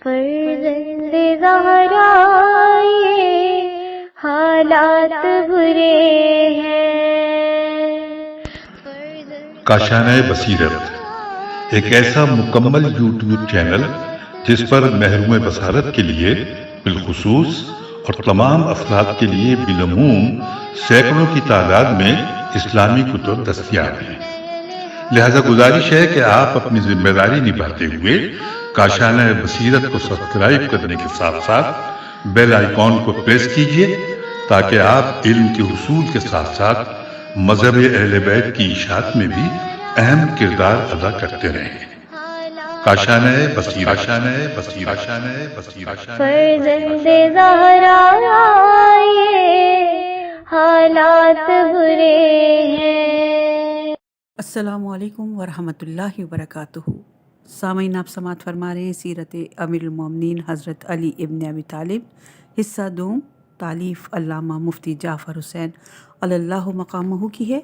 فرزند زہرا یہ حالات برے ہیں۔ کاشانۂ بصیرت ایک ایسا مکمل یوٹیوب چینل جس پر محروم بصارت کے لیے بالخصوص اور تمام افراد کے لیے بالعموم سینکڑوں کی تعداد میں اسلامی کتب دستیاب ہیں۔ لہذا گزارش ہے کہ آپ اپنی ذمہ داری نبھاتے ہوئے کاشانۂ بصیرت کو سبسکرائب کرنے کے ساتھ ساتھ بیل آئیکن کو پریس کیجیے تاکہ آپ علم کے حصول کے ساتھ ساتھ مذہب اہل بیت کی اشاعت میں بھی اہم کردار ادا کرتے رہیں۔ کاشانۂ بصیرت، کاشانۂ بصیرت، کاشانۂ بصیرت۔ فرزند زہرا یہ حالات برے ہیں۔ السلام علیکم ورحمۃ اللہ وبرکاتہ۔ سامعین، آپ سماعت فرما رہے ہیں سیرت امیر المومنین حضرت علی ابن ابی طالب، حصہ دوم، تالیف علامہ مفتی جعفر حسین علی اللہ مقامہ کی ہے۔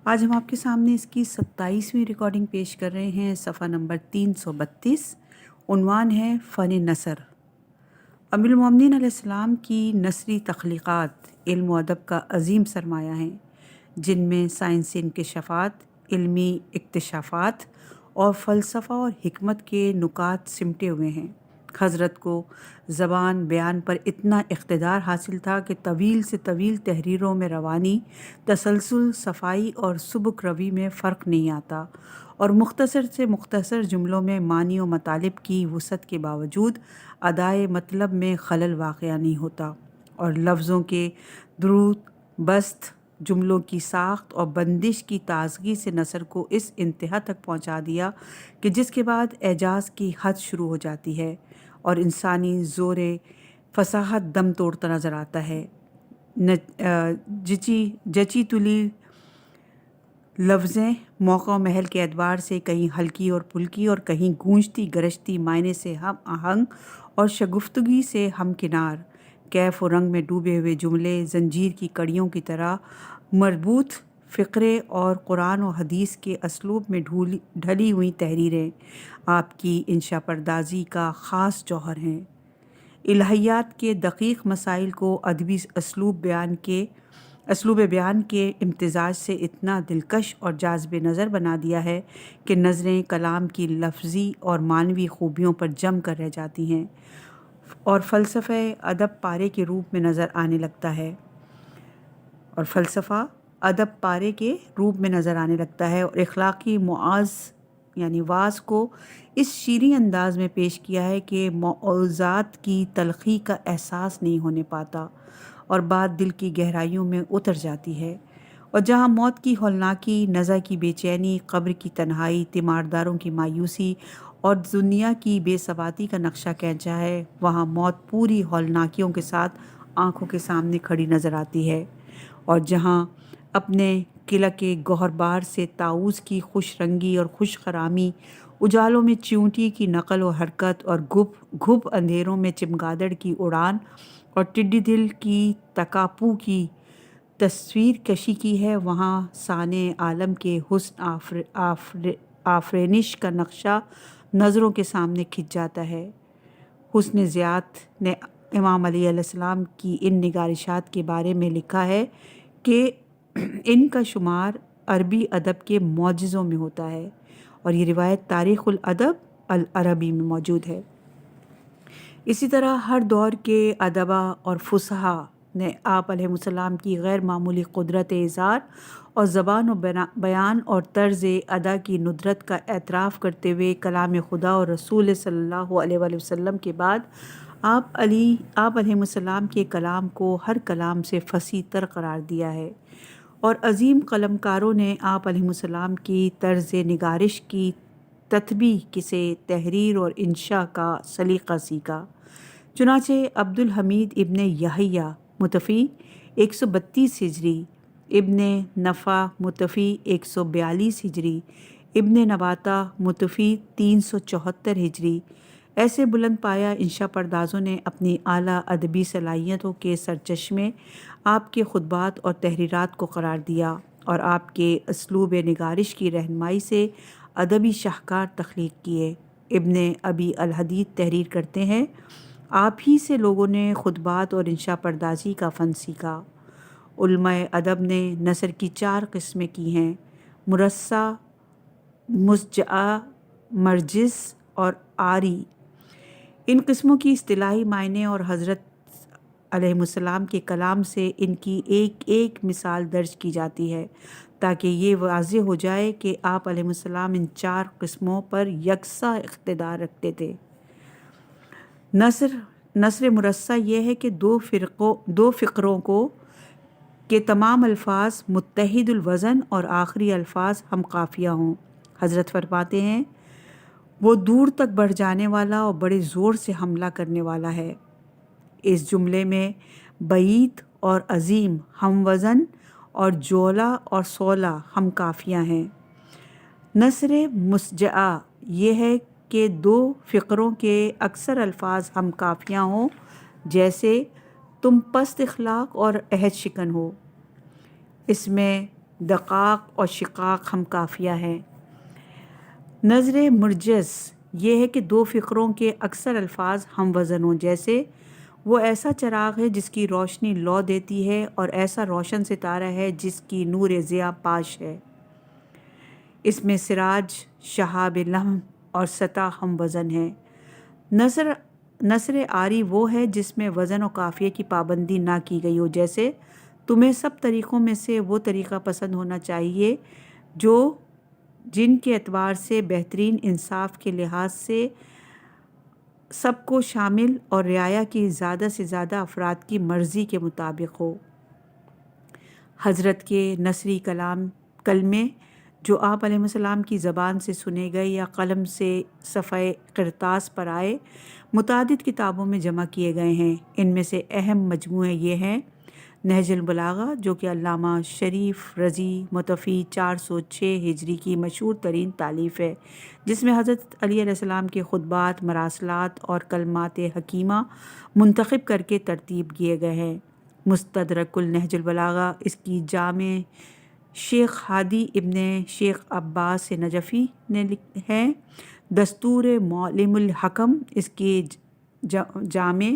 آج ہم آپ کے سامنے اس کی 27ویں ریکارڈنگ پیش کر رہے ہیں، صفحہ نمبر 332۔ عنوان ہے فن نثر۔ امیر المومنین علیہ السلام کی نثری تخلیقات علم و ادب کا عظیم سرمایہ ہیں، جن میں سائنسی انکشافات، علمی اکتشافات اور فلسفہ اور حکمت کے نکات سمٹے ہوئے ہیں۔ حضرت کو زبان بیان پر اتنا اقتدار حاصل تھا کہ طویل سے طویل تحریروں میں روانی، تسلسل، صفائی اور سبک روی میں فرق نہیں آتا، اور مختصر سے مختصر جملوں میں معنی و مطالب کی وسعت کے باوجود ادائے مطلب میں خلل واقع نہیں ہوتا، اور لفظوں کے درست بست، جملوں کی ساخت اور بندش کی تازگی سے نثر کو اس انتہا تک پہنچا دیا کہ جس کے بعد اعجاز کی حد شروع ہو جاتی ہے اور انسانی زور فصاحت دم توڑتا نظر آتا ہے۔ جچی تلی لفظیں موقع و محل کے اعتبار سے کہیں ہلکی اور پھلکی اور کہیں گونجتی گرجتی معنی سے ہم آہنگ اور شگفتگی سے ہمکنار، کیف و رنگ میں ڈوبے ہوئے جملے، زنجیر کی کڑیوں کی طرح مربوط فقرے اور قرآن و حدیث کے اسلوب میں ڈھلی ہوئی تحریریں آپ کی انشا پردازی کا خاص جوہر ہیں۔ الہیات کے دقیق مسائل کو ادبی اسلوب بیان کے امتزاج سے اتنا دلکش اور جاذب نظر بنا دیا ہے کہ نظریں کلام کی لفظی اور معنوی خوبیوں پر جم کر رہ جاتی ہیں، اور فلسفہ ادب پارے کے روپ میں نظر آنے لگتا ہے اور اخلاقی واعظ کو اس شیریں انداز میں پیش کیا ہے کہ موعظات کی تلخی کا احساس نہیں ہونے پاتا اور بات دل کی گہرائیوں میں اتر جاتی ہے، اور جہاں موت کی ہولناکی، نزع کی بے چینی، قبر کی تنہائی، تیمارداروں کی مایوسی اور دنیا کی بے ثباتی کا نقشہ کھینچا ہے، وہاں موت پوری ہولناکیوں کے ساتھ آنکھوں کے سامنے کھڑی نظر آتی ہے، اور جہاں اپنے قلع کے گوہربار سے طاؤس کی خوش رنگی اور خوش خرامی، اجالوں میں چیونٹی کی نقل و حرکت اور گھب اندھیروں میں چمگادڑ کی اڑان اور ٹڈی دل کی تکاپو کی تصویر کشی کی ہے، وہاں صانع عالم کے حسن آفرینش کا نقشہ نظروں کے سامنے کھنچ جاتا ہے۔ حسن ضیاءت نے امام علی علیہ السلام کی ان نگارشات کے بارے میں لکھا ہے کہ ان کا شمار عربی ادب کے معجزوں میں ہوتا ہے، اور یہ روایت تاریخ الادب العربی میں موجود ہے۔ اسی طرح ہر دور کے ادبا اور فصحا نے آپ علیہ السلام کی غیر معمولی قدرت اظہار اور زبان و بیان اور طرز ادا کی ندرت کا اعتراف کرتے ہوئے کلام خدا اور رسول صلی اللہ علیہ وآلہ وسلم کے بعد آپ علیہ السلام کے کلام کو ہر کلام سے فصیح تر قرار دیا ہے، اور عظیم قلمکاروں نے آپ علیہ السلام کی طرز نگارش کی تطبیق سے تحریر اور انشاء کا سلیقہ سیکھا۔ چنانچہ عبد الحمید ابن یحییٰ متوفی 132 ہجری، ابن نفع متوفی 142 ہجری، ابن نباتہ متوفی 374 ہجری، ایسے بلند پایہ انشا پردازوں نے اپنی اعلیٰ ادبی صلاحیتوں کے سرچشمے آپ کے خطبات اور تحریرات کو قرار دیا، اور آپ کے اسلوب نگارش کی رہنمائی سے ادبی شاہکار تخلیق کیے۔ ابن ابی الحدید تحریر کرتے ہیں، آپ ہی سے لوگوں نے خطبات اور انشاء پردازی کا فن سیکھا۔ علماء ادب نے نثر کی 4 قسمیں کی ہیں: مرصع، مسجع، مرجز اور آری۔ ان قسموں کی اصطلاحی معنی اور حضرت علیہ السلام کے کلام سے ان کی ایک ایک مثال درج کی جاتی ہے تاکہ یہ واضح ہو جائے کہ آپ علیہ السلام ان 4 قسموں پر یکساں اقتدار رکھتے تھے۔ نثر مرصع یہ ہے کہ دو فقروں کے تمام الفاظ متحد الوزن اور آخری الفاظ ہم قافیہ ہوں۔ حضرت فرماتے ہیں، وہ دور تک بڑھ جانے والا اور بڑے زور سے حملہ کرنے والا ہے۔ اس جملے میں بعید اور عظیم ہم وزن اور جولا اور صولہ ہم قافیہ ہیں۔ نثر مسجع یہ ہے کہ 2 فقروں کے اکثر الفاظ ہم قافیہ ہوں، جیسے تم پست اخلاق اور عہد شکن ہو۔ اس میں دقاق اور شقاق ہم قافیہ ہیں۔ نثر مرجز یہ ہے کہ 2 فقروں کے اکثر الفاظ ہم وزن ہوں، جیسے وہ ایسا چراغ ہے جس کی روشنی لو دیتی ہے اور ایسا روشن ستارہ ہے جس کی نور ضیاء پاش ہے۔ اس میں سراج، شہاب لمع اور سطح ہم وزن ہیں۔ نثر آری وہ ہے جس میں وزن و قافیے کی پابندی نہ کی گئی ہو، جیسے تمہیں سب طریقوں میں سے وہ طریقہ پسند ہونا چاہیے جن کے اعتبار سے بہترین، انصاف کے لحاظ سے سب کو شامل اور رعایا کی زیادہ سے زیادہ افراد کی مرضی کے مطابق ہو۔ حضرت کے نثری کلمے جو آپ علیہ السلام کی زبان سے سنے گئے یا قلم سے صفحہ قرطاس پر آئے، متعدد کتابوں میں جمع کیے گئے ہیں۔ ان میں سے اہم مجموعے یہ ہیں: نہج البلاغہ، جو کہ علامہ شریف رضی متوفی 406 ہجری کی مشہور ترین تالیف ہے، جس میں حضرت علی علیہ السلام کے خطبات، مراسلات اور کلمات حکیمہ منتخب کر کے ترتیب کیے گئے ہیں۔ مستدرک النہج البلاغہ اس کی جامع شیخ ہادی ابن شیخ عباس نجفی نے ہے۔ دستور معلم الحکم اس کے جامع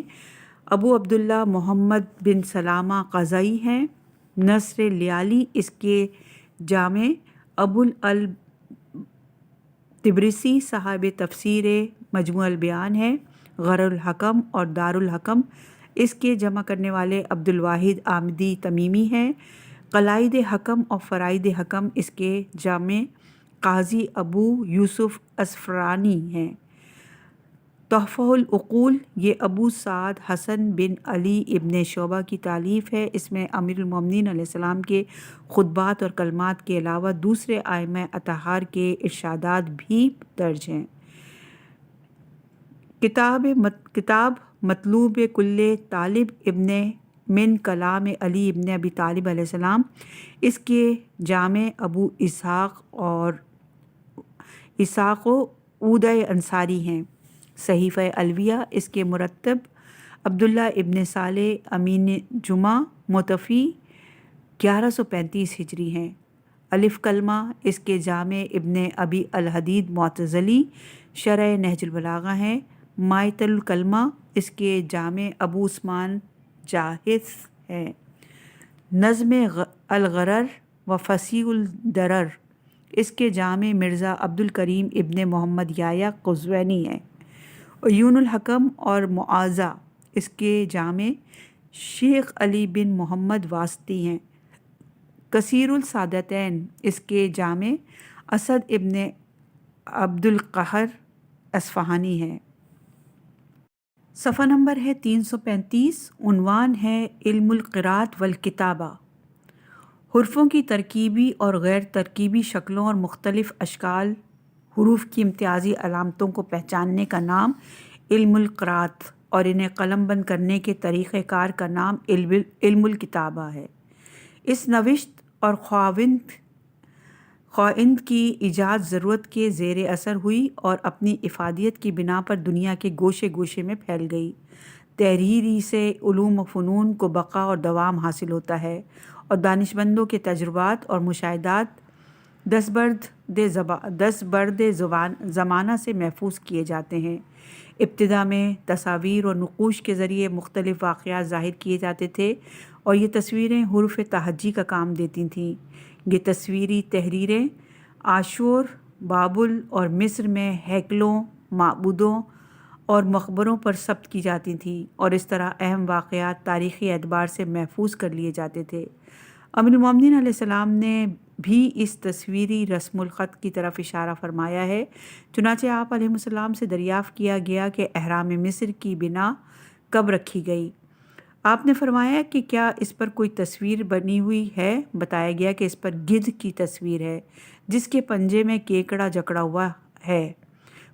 ابو عبداللہ محمد بن سلامہ قزوی ہیں۔ نثر لیالی اس کے جامع ابو الطبرسی صاحب تفسیر مجموع البیان ہے۔ غر الحکم اور دار الحکم اس کے جمع کرنے والے عبدالواحد آمدی تمیمی ہیں۔ قلائد حکم اور فرائد حکم اس کے جامع قاضی ابو یوسف اسفرانی ہیں۔ تحفہ العقول یہ ابو سعد حسن بن علی ابن شعبہ کی تالیف ہے۔ اس میں امیر المومنین علیہ السلام کے خطبات اور کلمات کے علاوہ دوسرے ائمہ اطہار کے ارشادات بھی درج ہیں۔ کتاب مطلوب کل طالب ابن من کلام علی ابن ابی طالب علیہ السلام اس کے جامع ابو اسحاق و عودہ انصاری ہیں۔ صحیفہ الویہ اس کے مرتب عبداللہ ابن صالح امین جمعہ متوفی 1135 ہجری ہیں۔ الف کلمہ اس کے جامع ابن ابی الحدید معتزلی شرح نہج البلاغہ ہیں۔ مائت الکلمہ اس کے جامع ابو عثمان جاحظ ہیں۔ نظم الغرر و فصیح الدرر اس کے جامع مرزا عبد الکریم ابن محمد یحییٰ قزوینی ہیں۔ عیون الحکم اور معاذہ اس کے جامع شیخ علی بن محمد واسطی ہیں۔ کثیر السعادتین اس کے جامع اسد ابن عبد القہر اصفہانی ہے۔ صفحہ نمبر ہے 335۔ عنوان ہے علم القراءۃ والکتابہ۔ حروفوں کی ترکیبی اور غیر ترکیبی شکلوں اور مختلف اشکال حروف کی امتیازی علامتوں کو پہچاننے کا نام علم القراءۃ اور انہیں قلم بند کرنے کے طریقہ کار کا نام علم الکتابہ ہے۔ اس نوشت اور خواند کی ایجاد ضرورت کے زیر اثر ہوئی اور اپنی افادیت کی بنا پر دنیا کے گوشے گوشے میں پھیل گئی۔ تحریری سے علوم و فنون کو بقا اور دوام حاصل ہوتا ہے اور دانشمندوں کے تجربات اور مشاہدات دست برد زمانہ سے محفوظ کیے جاتے ہیں۔ ابتدا میں تصاویر اور نقوش کے ذریعے مختلف واقعات ظاہر کیے جاتے تھے اور یہ تصویریں حروف تہجی کا کام دیتی تھیں۔ یہ تصویری تحریریں آشور، بابل اور مصر میں ہیکلوں، معبودوں اور مقبروں پر ثبت کی جاتی تھیں اور اس طرح اہم واقعات تاریخی اعتبار سے محفوظ کر لیے جاتے تھے۔ امیر المومنین علیہ السلام نے بھی اس تصویری رسم الخط کی طرف اشارہ فرمایا ہے۔ چنانچہ آپ علیہ السلام سے دریافت کیا گیا کہ اہرام مصر کی بنا کب رکھی گئی؟ آپ نے فرمایا کہ کیا اس پر کوئی تصویر بنی ہوئی ہے؟ بتایا گیا کہ اس پر گدھ کی تصویر ہے جس کے پنجے میں کیکڑا جکڑا ہوا ہے۔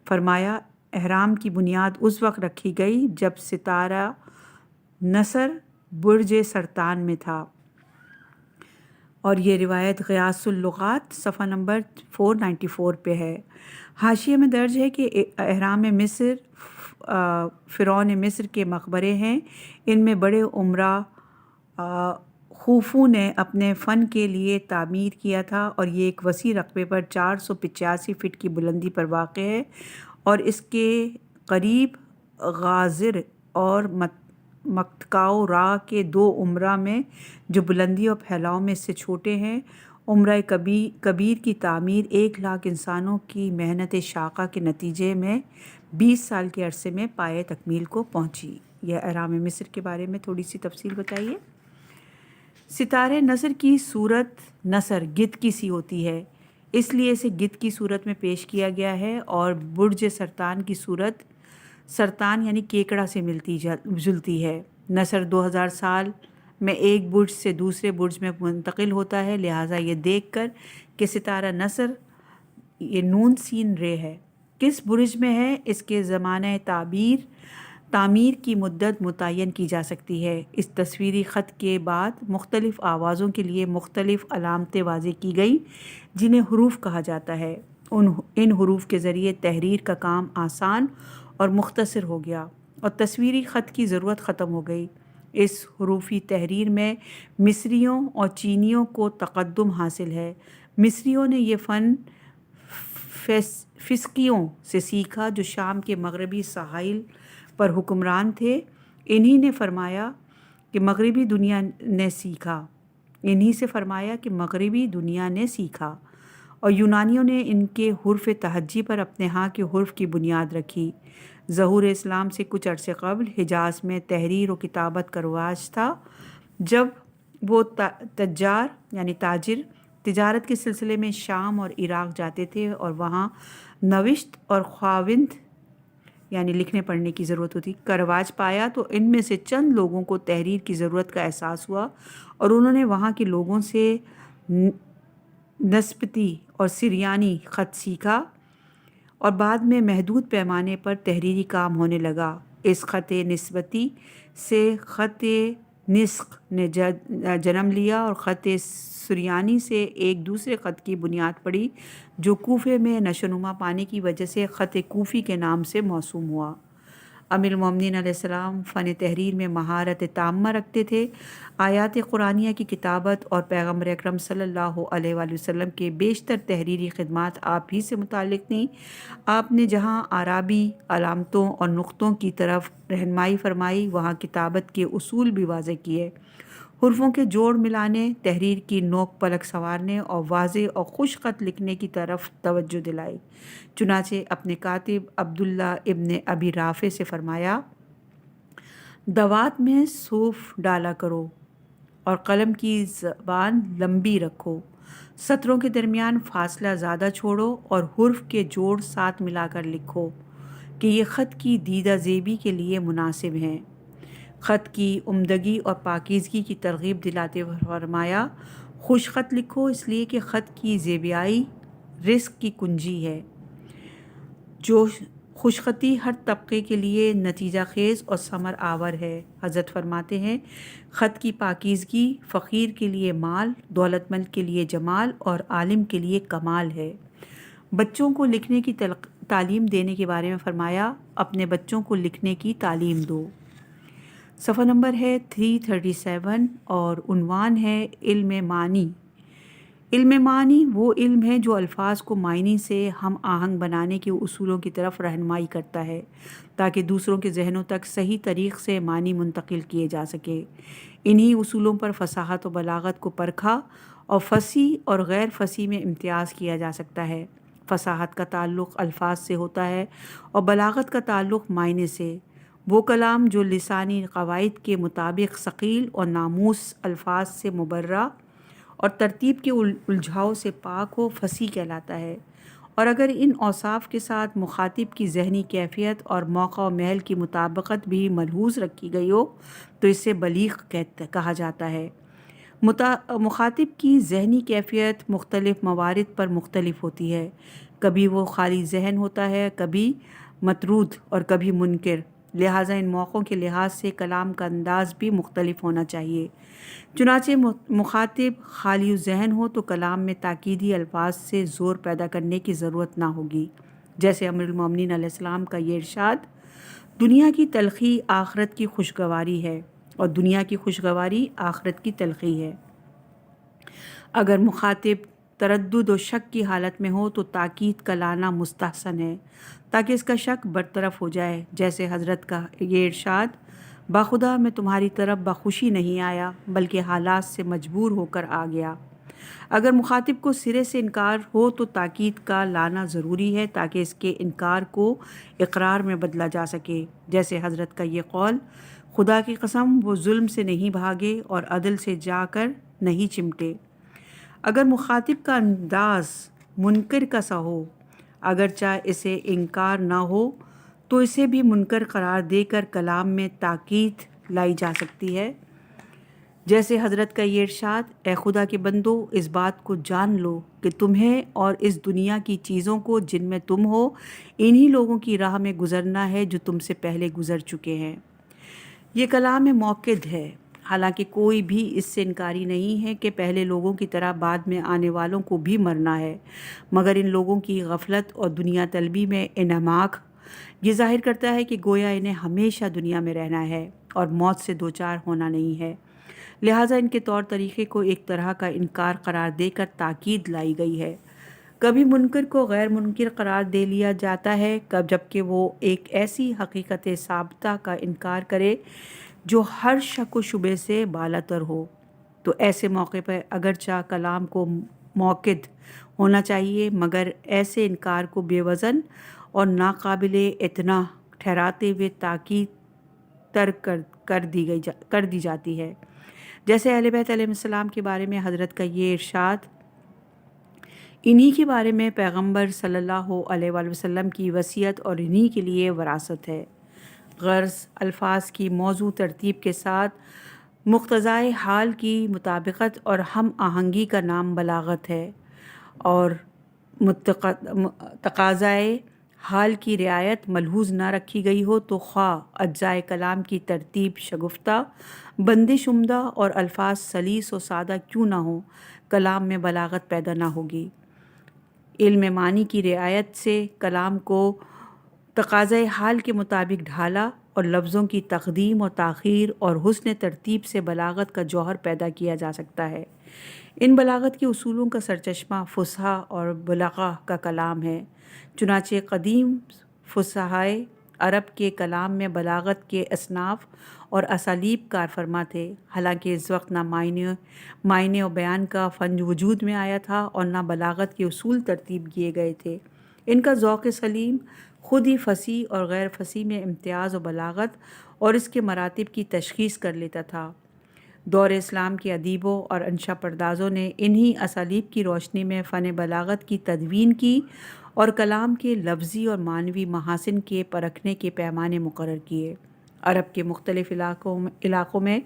فرمایا اہرام کی بنیاد اس وقت رکھی گئی جب ستارہ نصر برج سرطان میں تھا، اور یہ روایت غیاث اللغات صفحہ نمبر 494 پہ ہے۔ حاشیے میں درج ہے کہ اہرام مصر فرعون مصر کے مقبرے ہیں۔ ان میں بڑے عمرہ خوفو نے اپنے فن کے لیے تعمیر کیا تھا اور یہ ایک وسیع رقبے پر 485 فٹ کی بلندی پر واقع ہے اور اس کے قریب غازر اور مکتکاؤ را کے 2 عمرہ میں جو بلندی اور پھیلاؤ میں اس سے چھوٹے ہیں۔ عمرہ کبیر کی تعمیر 1 لاکھ انسانوں کی محنت شاقہ کے نتیجے میں 20 سال کے عرصے میں پایہ تکمیل کو پہنچی۔ یہ اہرام مصر کے بارے میں تھوڑی سی تفصیل بتائیے۔ ستارے نصر کی صورت نصر گدھ کی سی ہوتی ہے، اس لیے اسے گدھ کی صورت میں پیش کیا گیا ہے، اور برج سرطان کی صورت سرطان یعنی کیکڑا سے ملتی جلتی ہے۔ نصر 2000 سال میں ایک برج سے دوسرے برج میں منتقل ہوتا ہے، لہٰذا یہ دیکھ کر کہ ستارہ نصر یہ نون سین رے ہے کس برج میں ہے، اس کے زمانہ تعمیر کی مدت متعین کی جا سکتی ہے۔ اس تصویری خط کے بعد مختلف آوازوں کے لیے مختلف علامتیں واضح کی گئیں جنہیں حروف کہا جاتا ہے۔ ان حروف کے ذریعے تحریر کا کام آسان اور مختصر ہو گیا اور تصویری خط کی ضرورت ختم ہو گئی۔ اس حروفی تحریر میں مصریوں اور چینیوں کو تقدم حاصل ہے۔ مصریوں نے یہ فن فسکیوں سے سیکھا جو شام کے مغربی ساحل پر حکمران تھے۔ انہی سے فرمایا کہ مغربی دنیا نے سیکھا اور یونانیوں نے ان کے حروف تہجی پر اپنے ہاں کے حروف کی بنیاد رکھی۔ ظہور اسلام سے کچھ عرصے قبل حجاز میں تحریر و کتابت کا رواج تھا۔ جب وہ تجار یعنی تاجر تجارت کے سلسلے میں شام اور عراق جاتے تھے اور وہاں نوشت اور خواوند یعنی لکھنے پڑھنے کی ضرورت ہوتی کا رواج پایا تو ان میں سے چند لوگوں کو تحریر کی ضرورت کا احساس ہوا اور انہوں نے وہاں کے لوگوں سے نسبتی اور سریانی خط سیکھا اور بعد میں محدود پیمانے پر تحریری کام ہونے لگا۔ اس خط نسبتی سے خط نسخ نے جنم لیا اور خط سریانی سے ایک دوسرے خط کی بنیاد پڑی جو کوفے میں نشو و نما پانے کی وجہ سے خط کوفی کے نام سے موسوم ہوا۔ امیر المومنین علیہ السلام فن تحریر میں مہارت تامہ رکھتے تھے۔ آیات قرآنیہ کی کتابت اور پیغمبر اکرم صلی اللہ علیہ وآلہ وسلم کے بیشتر تحریری خدمات آپ ہی سے متعلق تھیں۔ آپ نے جہاں عربی علامتوں اور نقطوں کی طرف رہنمائی فرمائی وہاں کتابت کے اصول بھی واضح کیے۔ حروفوں کے جوڑ ملانے، تحریر کی نوک پلک سنوارنے اور واضح اور خوش خط لکھنے کی طرف توجہ دلائی۔ چنانچہ اپنے کاتب عبداللہ ابن ابی رافع سے فرمایا، دوات میں صوف ڈالا کرو اور قلم کی زبان لمبی رکھو، سطروں کے درمیان فاصلہ زیادہ چھوڑو اور حرف کے جوڑ ساتھ ملا کر لکھو کہ یہ خط کی دیدہ زیبی کے لیے مناسب ہیں۔ خط کی عمدگی اور پاکیزگی کی ترغیب دلاتے ہوئے فرمایا، خوش خط لکھو اس لیے کہ خط کی زیبائی رزق کی کنجی ہے۔ جو خوش خطی ہر طبقے کے لیے نتیجہ خیز اور ثمر آور ہے۔ حضرت فرماتے ہیں، خط کی پاکیزگی فقیر کے لیے مال، دولت مند کے لیے جمال اور عالم کے لیے کمال ہے۔ بچوں کو لکھنے کی تعلیم دینے کے بارے میں فرمایا، اپنے بچوں کو لکھنے کی تعلیم دو۔ صفحہ نمبر ہے 337 اور عنوان ہے علم معنی۔ علم معنی وہ علم ہے جو الفاظ کو معنی سے ہم آہنگ بنانے کے اصولوں کی طرف رہنمائی کرتا ہے تاکہ دوسروں کے ذہنوں تک صحیح طریق سے معنی منتقل کیے جا سکے۔ انہی اصولوں پر فصاحت و بلاغت کو پرکھا اور فصیح اور غیر فصیح میں امتیاز کیا جا سکتا ہے۔ فصاحت کا تعلق الفاظ سے ہوتا ہے اور بلاغت کا تعلق معنی سے۔ وہ کلام جو لسانی قواعد کے مطابق ثقیل اور ناموس الفاظ سے مبرہ اور ترتیب کے الجھاؤ سے پاک ہو فصیح کہلاتا ہے، اور اگر ان اوصاف کے ساتھ مخاطب کی ذہنی کیفیت اور موقع و محل کی مطابقت بھی ملحوظ رکھی گئی ہو تو اسے بلیغ کہا جاتا ہے۔ مخاطب کی ذہنی کیفیت مختلف موارد پر مختلف ہوتی ہے، کبھی وہ خالی ذہن ہوتا ہے، کبھی مطرود اور کبھی منکر، لہٰذا ان موقعوں کے لحاظ سے کلام کا انداز بھی مختلف ہونا چاہیے۔ چنانچہ مخاطب خالی ذہن ہو تو کلام میں تاکیدی الفاظ سے زور پیدا کرنے کی ضرورت نہ ہوگی، جیسے امیر المومنین علیہ السلام کا یہ ارشاد: دنیا کی تلخی آخرت کی خوشگواری ہے اور دنیا کی خوشگواری آخرت کی تلخی ہے۔ اگر مخاطب تردد و شک کی حالت میں ہو تو تاکید کا لانا مستحسن ہے تاکہ اس کا شک برطرف ہو جائے، جیسے حضرت کا یہ ارشاد: باخدا میں تمہاری طرف بخوشی نہیں آیا بلکہ حالات سے مجبور ہو کر آ گیا۔ اگر مخاطب کو سرے سے انکار ہو تو تاکید کا لانا ضروری ہے تاکہ اس کے انکار کو اقرار میں بدلا جا سکے، جیسے حضرت کا یہ قول: خدا کی قسم وہ ظلم سے نہیں بھاگے اور عدل سے جا کر نہیں چمٹے۔ اگر مخاطب کا انداز منکر کا سا ہو، اگرچہ اسے انکار نہ ہو تو اسے بھی منکر قرار دے کر کلام میں تاکید لائی جا سکتی ہے، جیسے حضرت کا یہ ارشاد: اے خدا کے بندو، اس بات کو جان لو کہ تمہیں اور اس دنیا کی چیزوں کو جن میں تم ہو انہی لوگوں کی راہ میں گزرنا ہے جو تم سے پہلے گزر چکے ہیں۔ یہ کلام موقد ہے، حالانکہ کوئی بھی اس سے انکاری نہیں ہے کہ پہلے لوگوں کی طرح بعد میں آنے والوں کو بھی مرنا ہے، مگر ان لوگوں کی غفلت اور دنیا طلبی میں انہماک یہ ظاہر کرتا ہے کہ گویا انہیں ہمیشہ دنیا میں رہنا ہے اور موت سے دوچار ہونا نہیں ہے، لہٰذا ان کے طور طریقے کو ایک طرح کا انکار قرار دے کر تاکید لائی گئی ہے۔ کبھی منکر کو غیر منکر قرار دے لیا جاتا ہے جبکہ وہ ایک ایسی حقیقت ثابتہ کا انکار کرے جو ہر شک و شبے سے بالاتر ہو، تو ایسے موقع پر اگرچہ کلام کو موقد ہونا چاہیے مگر ایسے انکار کو بے وزن اور ناقابل اعتنا ٹھہراتے ہوئے تاکید ترک کر دی جاتی ہے، جیسے اہل بیت علیہ السلام کے بارے میں حضرت کا یہ ارشاد: انہی کے بارے میں پیغمبر صلی اللہ علیہ وآلہ وسلم کی وصیت اور انہی کے لیے وراثت ہے۔ غرض الفاظ کی موضوع ترتیب کے ساتھ مقتضائے حال کی مطابقت اور ہم آہنگی کا نام بلاغت ہے، اور تقاضائے حال کی رعایت ملحوظ نہ رکھی گئی ہو تو خواہ اجزائے کلام کی ترتیب شگفتہ، بندش عمدہ اور الفاظ سلیس و سادہ کیوں نہ ہوں، کلام میں بلاغت پیدا نہ ہوگی۔ علم معنی کی رعایت سے کلام کو تقاضۂ حال کے مطابق ڈھالا اور لفظوں کی تقدیم و تاخیر اور حسن ترتیب سے بلاغت کا جوہر پیدا کیا جا سکتا ہے۔ ان بلاغت کے اصولوں کا سرچشمہ فصحا اور بلغا کا کلام ہے، چنانچہ قدیم فصحائے عرب کے کلام میں بلاغت کے اصناف اور اسالیب کار فرما تھے، حالانکہ اس وقت نہ معنی و بیان کا فن وجود میں آیا تھا اور نہ بلاغت کے اصول ترتیب کیے گئے تھے۔ ان کا ذوق سلیم خود ہی فصیح اور غیر فصیح میں امتیاز و بلاغت اور اس کے مراتب کی تشخیص کر لیتا تھا۔ دور اسلام کے ادیبوں اور انشا پردازوں نے انہی اسالیب کی روشنی میں فن بلاغت کی تدوین کی اور کلام کے لفظی اور معنوی محاسن کے پرکھنے کے پیمانے مقرر کیے۔ عرب کے مختلف علاقوں میں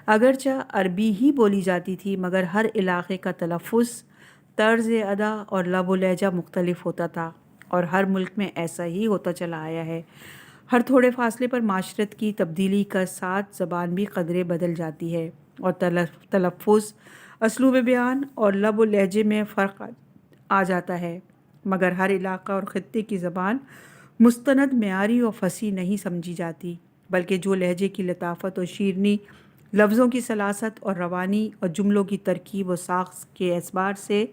اگرچہ عربی ہی بولی جاتی تھی مگر ہر علاقے کا تلفظ، طرز ادا اور لب و لہجہ مختلف ہوتا تھا، اور ہر ملک میں ایسا ہی ہوتا چلا آیا ہے۔ ہر تھوڑے فاصلے پر معاشرت کی تبدیلی کے ساتھ زبان بھی قدرے بدل جاتی ہے اور تلفظ، اسلوب بیان اور لب و لہجے میں فرق آ جاتا ہے، مگر ہر علاقہ اور خطے کی زبان مستند، معیاری اور فصیح نہیں سمجھی جاتی، بلکہ جو لہجے کی لطافت اور شیرینی لفظوں کی سلاست اور روانی اور جملوں کی ترکیب و ساخت کے اعتبار سے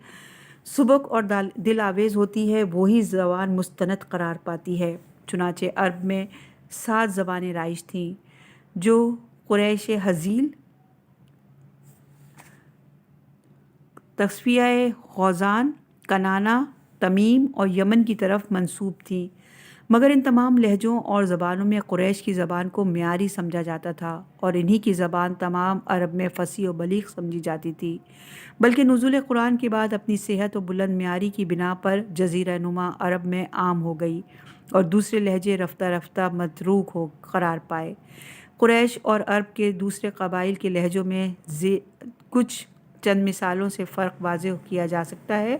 سبک اور دل آویز ہوتی ہے، وہی زبان مستند قرار پاتی ہے۔ چنانچہ عرب میں 7 زبانیں رائج تھیں جو قریش حزیل، تصفیہ غوزان، کنانہ، تمیم اور یمن کی طرف منسوب تھیں، مگر ان تمام لہجوں اور زبانوں میں قریش کی زبان کو معیاری سمجھا جاتا تھا اور انہی کی زبان تمام عرب میں فصیح و بلیغ سمجھی جاتی تھی، بلکہ نزول قرآن کے بعد اپنی صحت و بلند معیاری کی بنا پر جزیرہ نما عرب میں عام ہو گئی اور دوسرے لہجے رفتہ رفتہ متروک ہو قرار پائے۔ قریش اور عرب کے دوسرے قبائل کے لہجوں میں کچھ چند مثالوں سے فرق واضح کیا جا سکتا ہے۔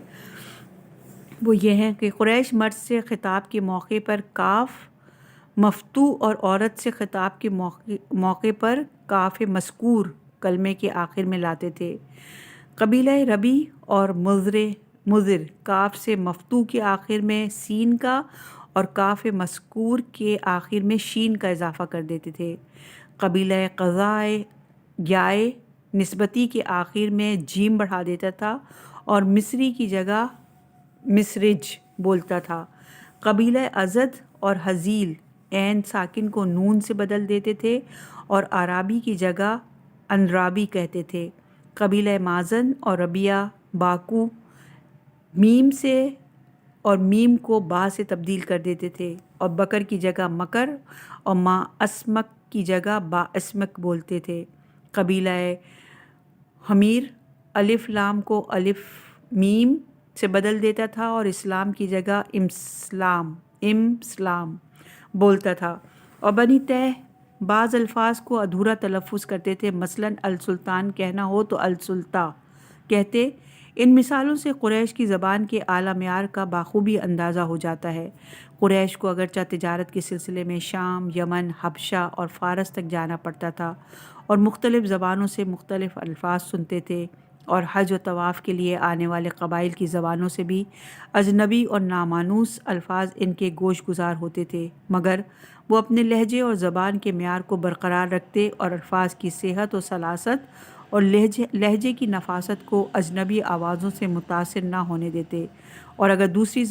وہ یہ ہیں کہ قریش مرد سے خطاب کے موقع پر کاف مفتوح اور عورت سے خطاب کے موقع پر کاف مذکور کلمے کے آخر میں لاتے تھے۔ قبیلہ ربی اور مضر کاف سے مفتوح کے آخر میں سین کا اور کاف مذکور کے آخر میں شین کا اضافہ کر دیتے تھے۔ قبیلہ قضائے یائے نسبتی کے آخر میں جیم بڑھا دیتا تھا اور مصری کی جگہ مصرج بولتا تھا۔ قبیلہ ازد اور حزیل عین ساکن کو نون سے بدل دیتے تھے اور عرابی کی جگہ انرابی کہتے تھے۔ قبیلہ مازن اور ربیہ باکو میم سے اور میم کو با سے تبدیل کر دیتے تھے اور بکر کی جگہ مکر اور ما اسمک کی جگہ با اسمک بولتے تھے۔ قبیلہ حمیر الف لام کو الف میم سے بدل دیتا تھا اور اسلام کی جگہ امسلام بولتا تھا، اور بنی تہ بعض الفاظ کو ادھورا تلفظ کرتے تھے، مثلاً السلطان کہنا ہو تو السلطہ کہتے۔ ان مثالوں سے قریش کی زبان کے اعلیٰ معیار کا بخوبی اندازہ ہو جاتا ہے۔ قریش کو اگرچہ تجارت کے سلسلے میں شام، یمن، حبشہ اور فارس تک جانا پڑتا تھا اور مختلف زبانوں سے مختلف الفاظ سنتے تھے، اور حج و طواف کے لیے آنے والے قبائل کی زبانوں سے بھی اجنبی اور نامانوس الفاظ ان کے گوش گزار ہوتے تھے، مگر وہ اپنے لہجے اور زبان کے معیار کو برقرار رکھتے اور الفاظ کی صحت و سلاست اور لہجے کی نفاست کو اجنبی آوازوں سے متاثر نہ ہونے دیتے، اور اگر دوسری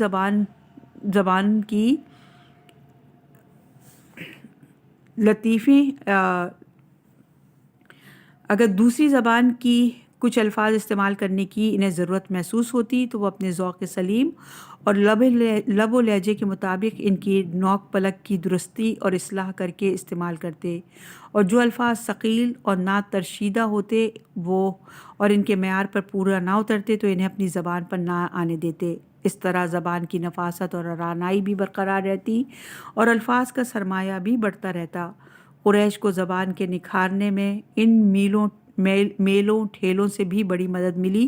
زبان کی کچھ الفاظ استعمال کرنے کی انہیں ضرورت محسوس ہوتی تو وہ اپنے ذوق سلیم اور لب و لہجے کے مطابق ان کی نوک پلک کی درستی اور اصلاح کر کے استعمال کرتے، اور جو الفاظ ثقیل اور نا ترشیدہ ہوتے وہ اور ان کے معیار پر پورا نہ اترتے تو انہیں اپنی زبان پر نہ آنے دیتے۔ اس طرح زبان کی نفاست اور رعنائی بھی برقرار رہتی اور الفاظ کا سرمایہ بھی بڑھتا رہتا۔ قریش کو زبان کے نکھارنے میں ان میلوں ٹھیلوں سے بھی بڑی مدد ملی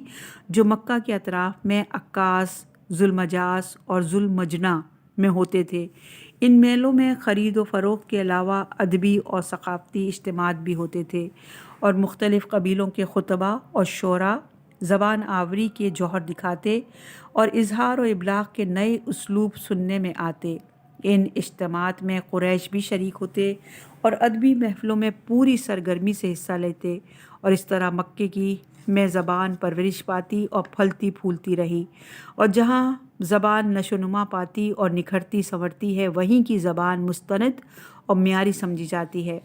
جو مکہ کے اطراف میں عکاس، ذوالمجاز اور ذوالمجنہ میں ہوتے تھے۔ ان میلوں میں خرید و فروخت کے علاوہ ادبی اور ثقافتی اجتماعات بھی ہوتے تھے، اور مختلف قبیلوں کے خطباء اور شعراء زبان آوری کے جوہر دکھاتے اور اظہار و ابلاغ کے نئے اسلوب سننے میں آتے۔ ان اجتماعات میں قریش بھی شریک ہوتے اور ادبی محفلوں میں پوری سرگرمی سے حصہ لیتے، اور اس طرح مکے کی میں زبان پرورش پاتی اور پھلتی پھولتی رہی، اور جہاں زبان نشو و نما پاتی اور نکھرتی سنورتی ہے وہیں کی زبان مستند اور معیاری سمجھی جاتی ہے۔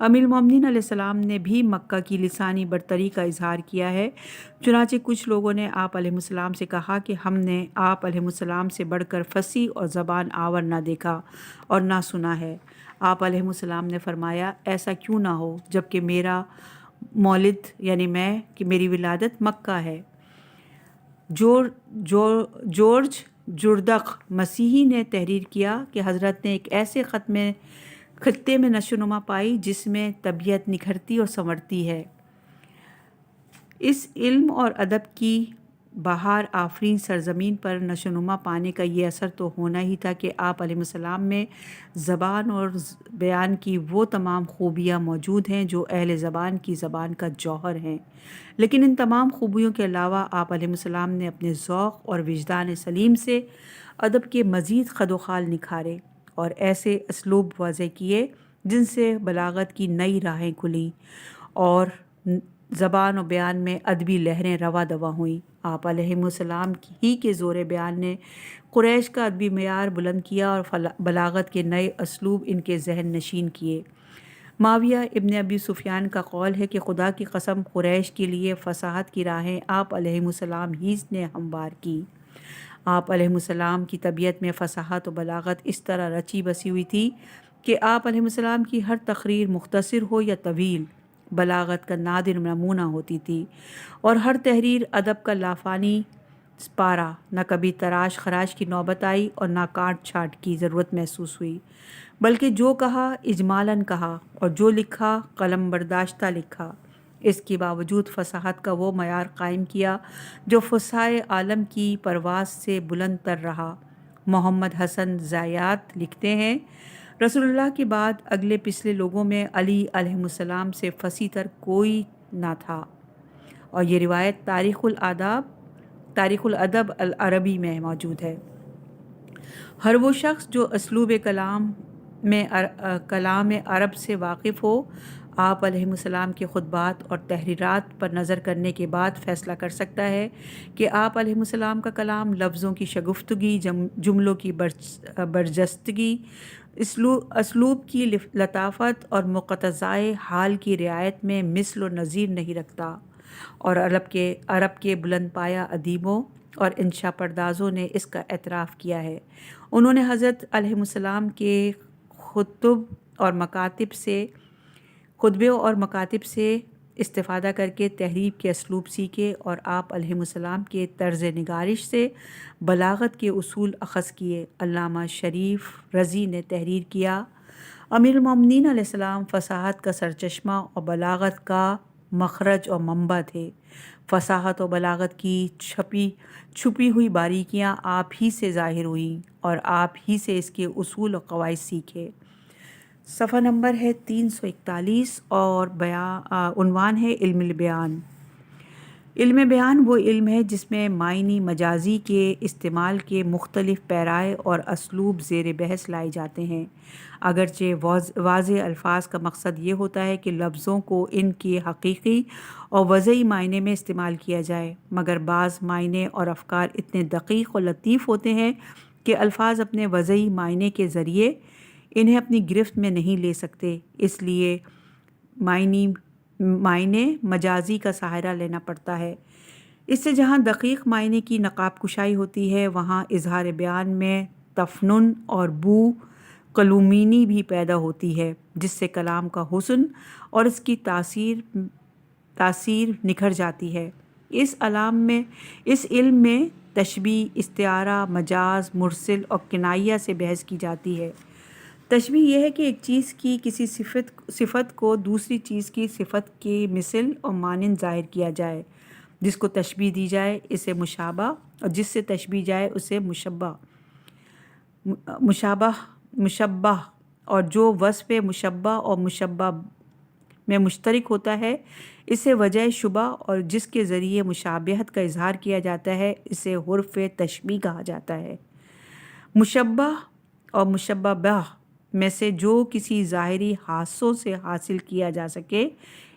امیر المومنین علیہ السلام نے بھی مکہ کی لسانی برتری کا اظہار کیا ہے، چنانچہ کچھ لوگوں نے آپ علیہ السلام سے کہا کہ ہم نے آپ علیہ السلام سے بڑھ کر فصیح اور زبان آور نہ دیکھا اور نہ سنا ہے۔ آپ علیہ السلام نے فرمایا، ایسا کیوں نہ ہو جبکہ میرا مولد یعنی میری ولادت مکہ ہے۔ جورج جردق مسیحی نے تحریر کیا کہ حضرت نے ایک ایسے خطے میں نشو و نما پائی جس میں طبیعت نکھرتی اور سنورتی ہے۔ اس علم اور ادب کی بہار آفرین سرزمین پر نشو و نما پانے کا یہ اثر تو ہونا ہی تھا کہ آپ علیہ السلام میں زبان اور بیان کی وہ تمام خوبیاں موجود ہیں جو اہل زبان کی زبان کا جوہر ہیں، لیکن ان تمام خوبیوں کے علاوہ آپ علیہ السلام نے اپنے ذوق اور وجدان سلیم سے ادب کے مزید خد و خال نکھارے اور ایسے اسلوب واضح کیے جن سے بلاغت کی نئی راہیں کھلیں، اور زبان و بیان میں ادبی لہریں رواں دواں ہوئیں۔ آپ علیہ السلام ہی کے زور بیان نے قریش کا ادبی معیار بلند کیا اور بلاغت کے نئے اسلوب ان کے ذہن نشین کیے۔ معاویہ ابن ابی سفیان کا قول ہے کہ خدا کی قسم قریش کے لیے فصاحت کی راہیں آپ علیہ السلام ہی نے ہموار کی۔ آپ علیہ السلام کی طبیعت میں فصاحت و بلاغت اس طرح رچی بسی ہوئی تھی کہ آپ علیہ السلام کی ہر تقریر مختصر ہو یا طویل بلاغت کا نادر نمونہ ہوتی تھی، اور ہر تحریر ادب کا لافانی پارا، نہ کبھی تراش خراش کی نوبت آئی اور نہ کاٹ چھاٹ کی ضرورت محسوس ہوئی، بلکہ جو کہا اجمالاً کہا اور جو لکھا قلم برداشتہ لکھا۔ اس کے باوجود فصاحت کا وہ معیار قائم کیا جو فصحائے عالم کی پرواز سے بلند تر رہا۔ محمد حسن زیات لکھتے ہیں، رسول اللہ کے بعد اگلے پچھلے لوگوں میں علی علیہ السلام سے فصیح تر کوئی نہ تھا، اور یہ روایت تاریخ الادب العربی میں موجود ہے۔ ہر وہ شخص جو اسلوب کلام عرب سے واقف ہو، آپ علیہ السلام کے خطبات اور تحریرات پر نظر کرنے کے بعد فیصلہ کر سکتا ہے کہ آپ علیہ السلام کا کلام لفظوں کی شگفتگی، جملوں کی برجستگی، اسلوب کی لطافت اور مقتضائے حال کی رعایت میں مثل و نظیر نہیں رکھتا، اور عرب کے بلند پایہ ادیبوں اور انشا پردازوں نے اس کا اعتراف کیا ہے۔ انہوں نے حضرت علیہ السلام کے خطبوں اور مکاتب سے استفادہ کر کے تحریر کے اسلوب سیکھے، اور آپ علیہ السلام کے طرز نگارش سے بلاغت کے اصول اخذ کیے۔ علامہ شریف رضی نے تحریر کیا، امیر المومنین علیہ السلام فصاحت کا سرچشمہ اور بلاغت کا مخرج اور منبع تھے۔ فصاحت و بلاغت کی چھپی ہوئی باریکیاں آپ ہی سے ظاہر ہوئیں، اور آپ ہی سے اس کے اصول و قواعد سیکھے۔ صفحہ نمبر ہے 341 اور عنوان ہے علم البیان۔ علم بیان وہ علم ہے جس میں معنی مجازی کے استعمال کے مختلف پیرائے اور اسلوب زیر بحث لائے جاتے ہیں۔ اگرچہ واضح الفاظ کا مقصد یہ ہوتا ہے کہ لفظوں کو ان کے حقیقی اور وضعی معنی میں استعمال کیا جائے، مگر بعض معنی اور افکار اتنے دقیق اور لطیف ہوتے ہیں کہ الفاظ اپنے وضعی معنی کے ذریعے انہیں اپنی گرفت میں نہیں لے سکتے، اس لیے معنی مجازی کا سہارا لینا پڑتا ہے۔ اس سے جہاں دقیق معنی کی نقاب کشائی ہوتی ہے، وہاں اظہار بیان میں تفنن اور بو کلومینی بھی پیدا ہوتی ہے، جس سے کلام کا حسن اور اس کی تاثیر نکھر جاتی ہے۔ اس علم میں تشبیہ، استعارہ، مجاز، مرسل اور کنایہ سے بحث کی جاتی ہے۔ تشبیہ یہ ہے کہ ایک چیز کی کسی صفت کو دوسری چیز کی صفت کی مثل اور مانند ظاہر کیا جائے۔ جس کو تشبیہ دی جائے اسے مشابہ، اور جس سے تشبیہ جائے اسے مشبہ، اور جو وصف مشبہ اور مشبہ میں مشترک ہوتا ہے اسے وجہ شبہ، اور جس کے ذریعے مشابہت کا اظہار کیا جاتا ہے اسے حرف تشبیہ کہا جاتا ہے۔ مشبہ اور مشبہ میں سے جو کسی ظاہری حاسوں سے حاصل کیا جا سکے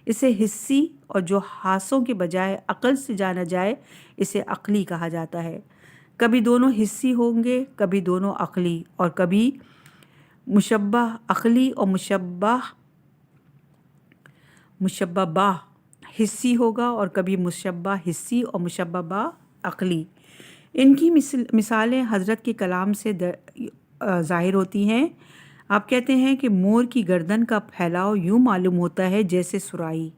اسے حسی، اور جو حاسوں کے بجائے عقل سے جانا جائے اسے عقلی کہا جاتا ہے۔ کبھی دونوں حسی ہوں گے، کبھی دونوں عقلی، اور کبھی مشبہ عقلی اور مشبہ حسی ہوگا، اور کبھی مشبہ حسی اور مشبہ عقلی۔ ان کی مثالیں حضرت کے کلام سے ظاہر ہوتی ہیں۔ آپ کہتے ہیں کہ مور کی گردن کا پھیلاؤ یوں معلوم ہوتا ہے جیسے سراہی۔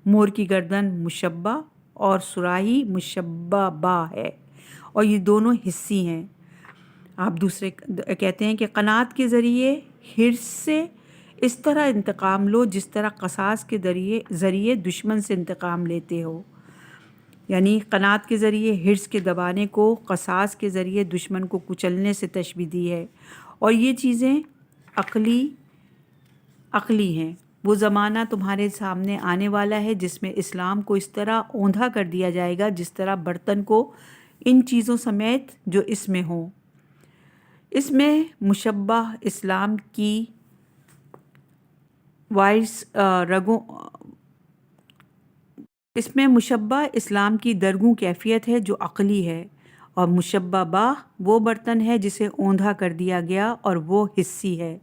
مور کی گردن مشبہ اور سراہی مشبہ ہے، اور یہ دونوں حسی ہیں۔ آپ دوسرے کہتے ہیں کہ قناعت کے ذریعے حرص سے اس طرح انتقام لو جس طرح قصاص کے ذریعے دشمن سے انتقام لیتے ہو۔ یعنی قناعت کے ذریعے حرص کے دبانے کو قصاص کے ذریعے دشمن کو کچلنے سے تشبیہ دی ہے، اور یہ چیزیں عقلی ہیں۔ وہ زمانہ تمہارے سامنے آنے والا ہے جس میں اسلام کو اس طرح اوندھا کر دیا جائے گا جس طرح برتن کو ان چیزوں سمیت جو اس میں ہوں۔ اس میں مشبہ اسلام کی وائرس اس میں مشبہ اسلام کی درگوں کیفیت ہے جو عقلی ہے، اور مشبہ باہ وہ برتن ہے جسے اوندھا کر دیا گیا اور وہ حسی ہے۔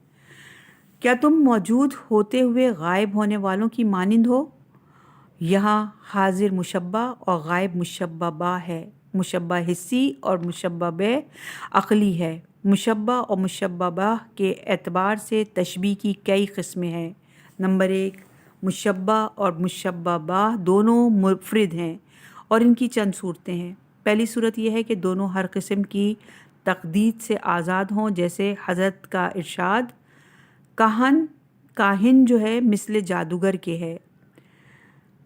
کیا تم موجود ہوتے ہوئے غائب ہونے والوں کی مانند ہو؟ یہاں حاضر مشبہ اور غائب مشبہ باہ ہے۔ مشبہ حسی اور مشبہ بہ عقلی ہے۔ مشبہ اور مشبہ باہ کے اعتبار سے تشبیہ کی کئی قسمیں ہیں۔ نمبر 1، مشبہ اور مشبہ باہ دونوں منفرد ہیں اور ان کی چند صورتیں ہیں۔ پہلی صورت یہ ہے کہ دونوں ہر قسم کی تقدید سے آزاد ہوں، جیسے حضرت کا ارشاد کاہن جو ہے مثل جادوگر کے ہے۔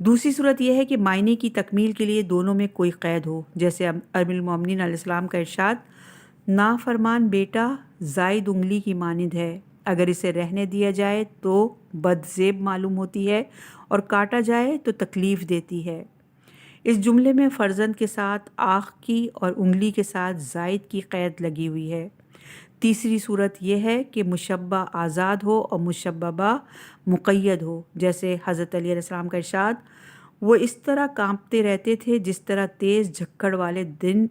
دوسری صورت یہ ہے کہ معنی کی تکمیل کے لیے دونوں میں کوئی قید ہو، جیسے امیر المومنین علیہ السلام کا ارشاد نافرمان بیٹا زائد انگلی کی مانند ہے، اگر اسے رہنے دیا جائے تو بدزیب معلوم ہوتی ہے اور کاٹا جائے تو تکلیف دیتی ہے۔ اس جملے میں فرزند کے ساتھ آنکھ کی اور انگلی کے ساتھ زائد کی قید لگی ہوئی ہے۔ تیسری صورت یہ ہے کہ مشبہ آزاد ہو اور مشبہ باہ مقید ہو، جیسے حضرت علی علیہ السلام کا ارشاد وہ اس طرح کانپتے رہتے تھے جس طرح تیز جھکڑ والے دن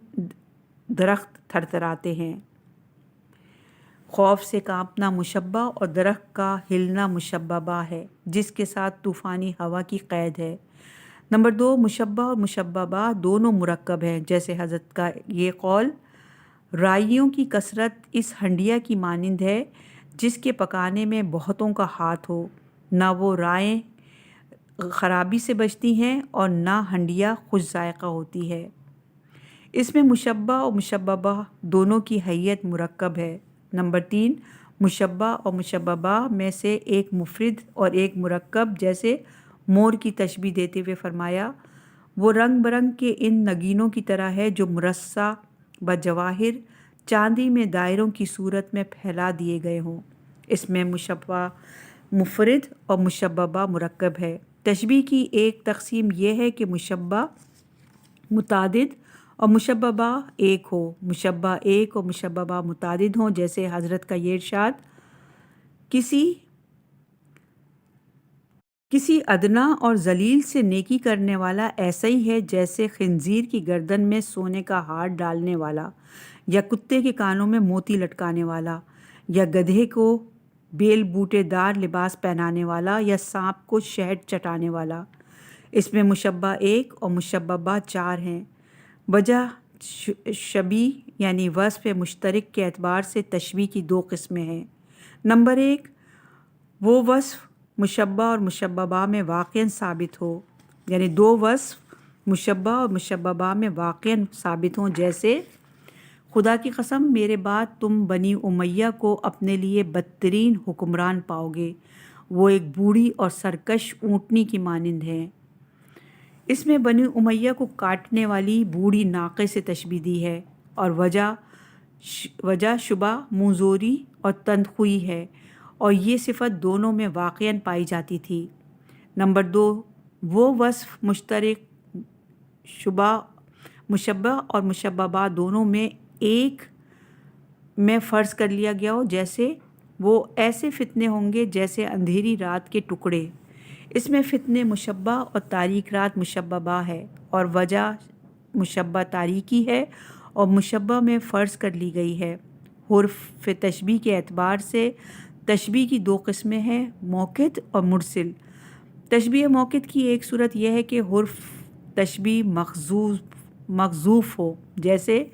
درخت تھرتھراتے ہیں۔ خوف سے کانپنا مشبہ اور درخت کا ہلنا مشبہ باہ ہے، جس کے ساتھ طوفانی ہوا کی قید ہے۔ نمبر 2، مشبہ اور مشبہ باہ دونوں مرکب ہیں، جیسے حضرت کا یہ قول رائیوں کی کثرت اس ہنڈیا کی مانند ہے جس کے پکانے میں بہتوں کا ہاتھ ہو، نہ وہ رائیں خرابی سے بچتی ہیں اور نہ ہنڈیا خوش ذائقہ ہوتی ہے۔ اس میں مشبہ اور مشبہ باہ دونوں کی حیت مرکب ہے۔ نمبر 3، مشبہ اور مشبہ باہ میں سے ایک مفرد اور ایک مرکب، جیسے مور کی تشبیہ دیتے ہوئے فرمایا وہ رنگ برنگ کے ان نگینوں کی طرح ہے جو مرصع بجواہر چاندی میں دائروں کی صورت میں پھیلا دیے گئے ہوں۔ اس میں مشبہ مفرد اور مشبہ باہ مرکب ہے۔ تشبیہ کی ایک تقسیم یہ ہے کہ مشبہ متعدد اور مشبہ باہ ایک ہو۔ مشبہ ایک اور مشبہ باہ متعدد ہوں، جیسے حضرت کا یہ ارشاد کسی ادنا اور ذلیل سے نیکی کرنے والا ایسا ہی ہے جیسے خنزیر کی گردن میں سونے کا ہار ڈالنے والا، یا کتے کے کانوں میں موتی لٹکانے والا، یا گدھے کو بیل بوٹے دار لباس پہنانے والا، یا سانپ کو شہد چٹانے والا۔ اس میں مشبہ ایک اور مشبہ باہ 4 ہیں۔ وجہ شبیہ یعنی وصف مشترک کے اعتبار سے تشبیہ کی 2 قسمیں ہیں۔ نمبر 1، وہ وصف مشبہ اور مشبہ باہ میں واقعاً ثابت ہو، یعنی 2 وصف مشبہ اور مشبہ باہ میں واقعاً ثابت ہوں، جیسے خدا کی قسم میرے بعد تم بنی امیہ کو اپنے لیے بدترین حکمران پاؤ گے، وہ ایک بوڑھی اور سرکش اونٹنی کی مانند ہیں۔ اس میں بنی امیہ کو کاٹنے والی بوڑھی ناقے سے تشبیہ دی ہے، اور وجہ شبہ منظوری اور تندخوئی ہے، اور یہ صفت دونوں میں واقعاً پائی جاتی تھی۔ نمبر 2، وہ وصف مشترک مشبہ اور مشبہ باہ دونوں میں ایک میں فرض کر لیا گیا ہو، جیسے وہ ایسے فتنے ہوں گے جیسے اندھیری رات کے ٹکڑے۔ اس میں فتنے مشبہ اور تاریک رات مشبہ باہ ہے، اور وجہ مشبہ تاریکی ہے اور مشبہ میں فرض کر لی گئی ہے۔ حرف تشبیہ کے اعتبار سے تشبیہ کی 2 قسمیں ہیں، موقت اور مرسل۔ تشبیہ موقت کی ایک صورت یہ ہے کہ حرف تشبیہ محذوف ہو، جیسے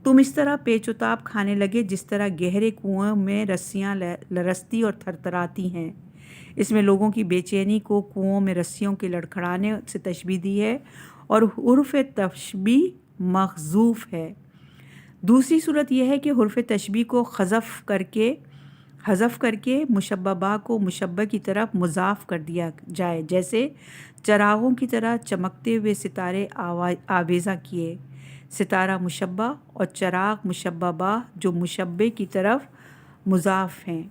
تم اس طرح پیچ و تاب کھانے لگے جس طرح گہرے کنویں میں رسیاں لرزتی اور تھرتھراتی ہیں۔ اس میں لوگوں کی بے چینی کو کنووں میں رسیوں کے لڑکھڑانے سے تشبیہ دی ہے، اور حرف تشبیہ محذوف ہے۔ دوسری صورت یہ ہے کہ حرف تشبیہ کو حذف کر کے مشبہ باہ کو مشبہ کی طرف مضاف کر دیا جائے، جیسے چراغوں کی طرح چمکتے ہوئے ستارے آویزاں کیے۔ ستارہ مشبہ اور چراغ مشبہ باہ جو مشبہ کی طرف مضاف ہیں۔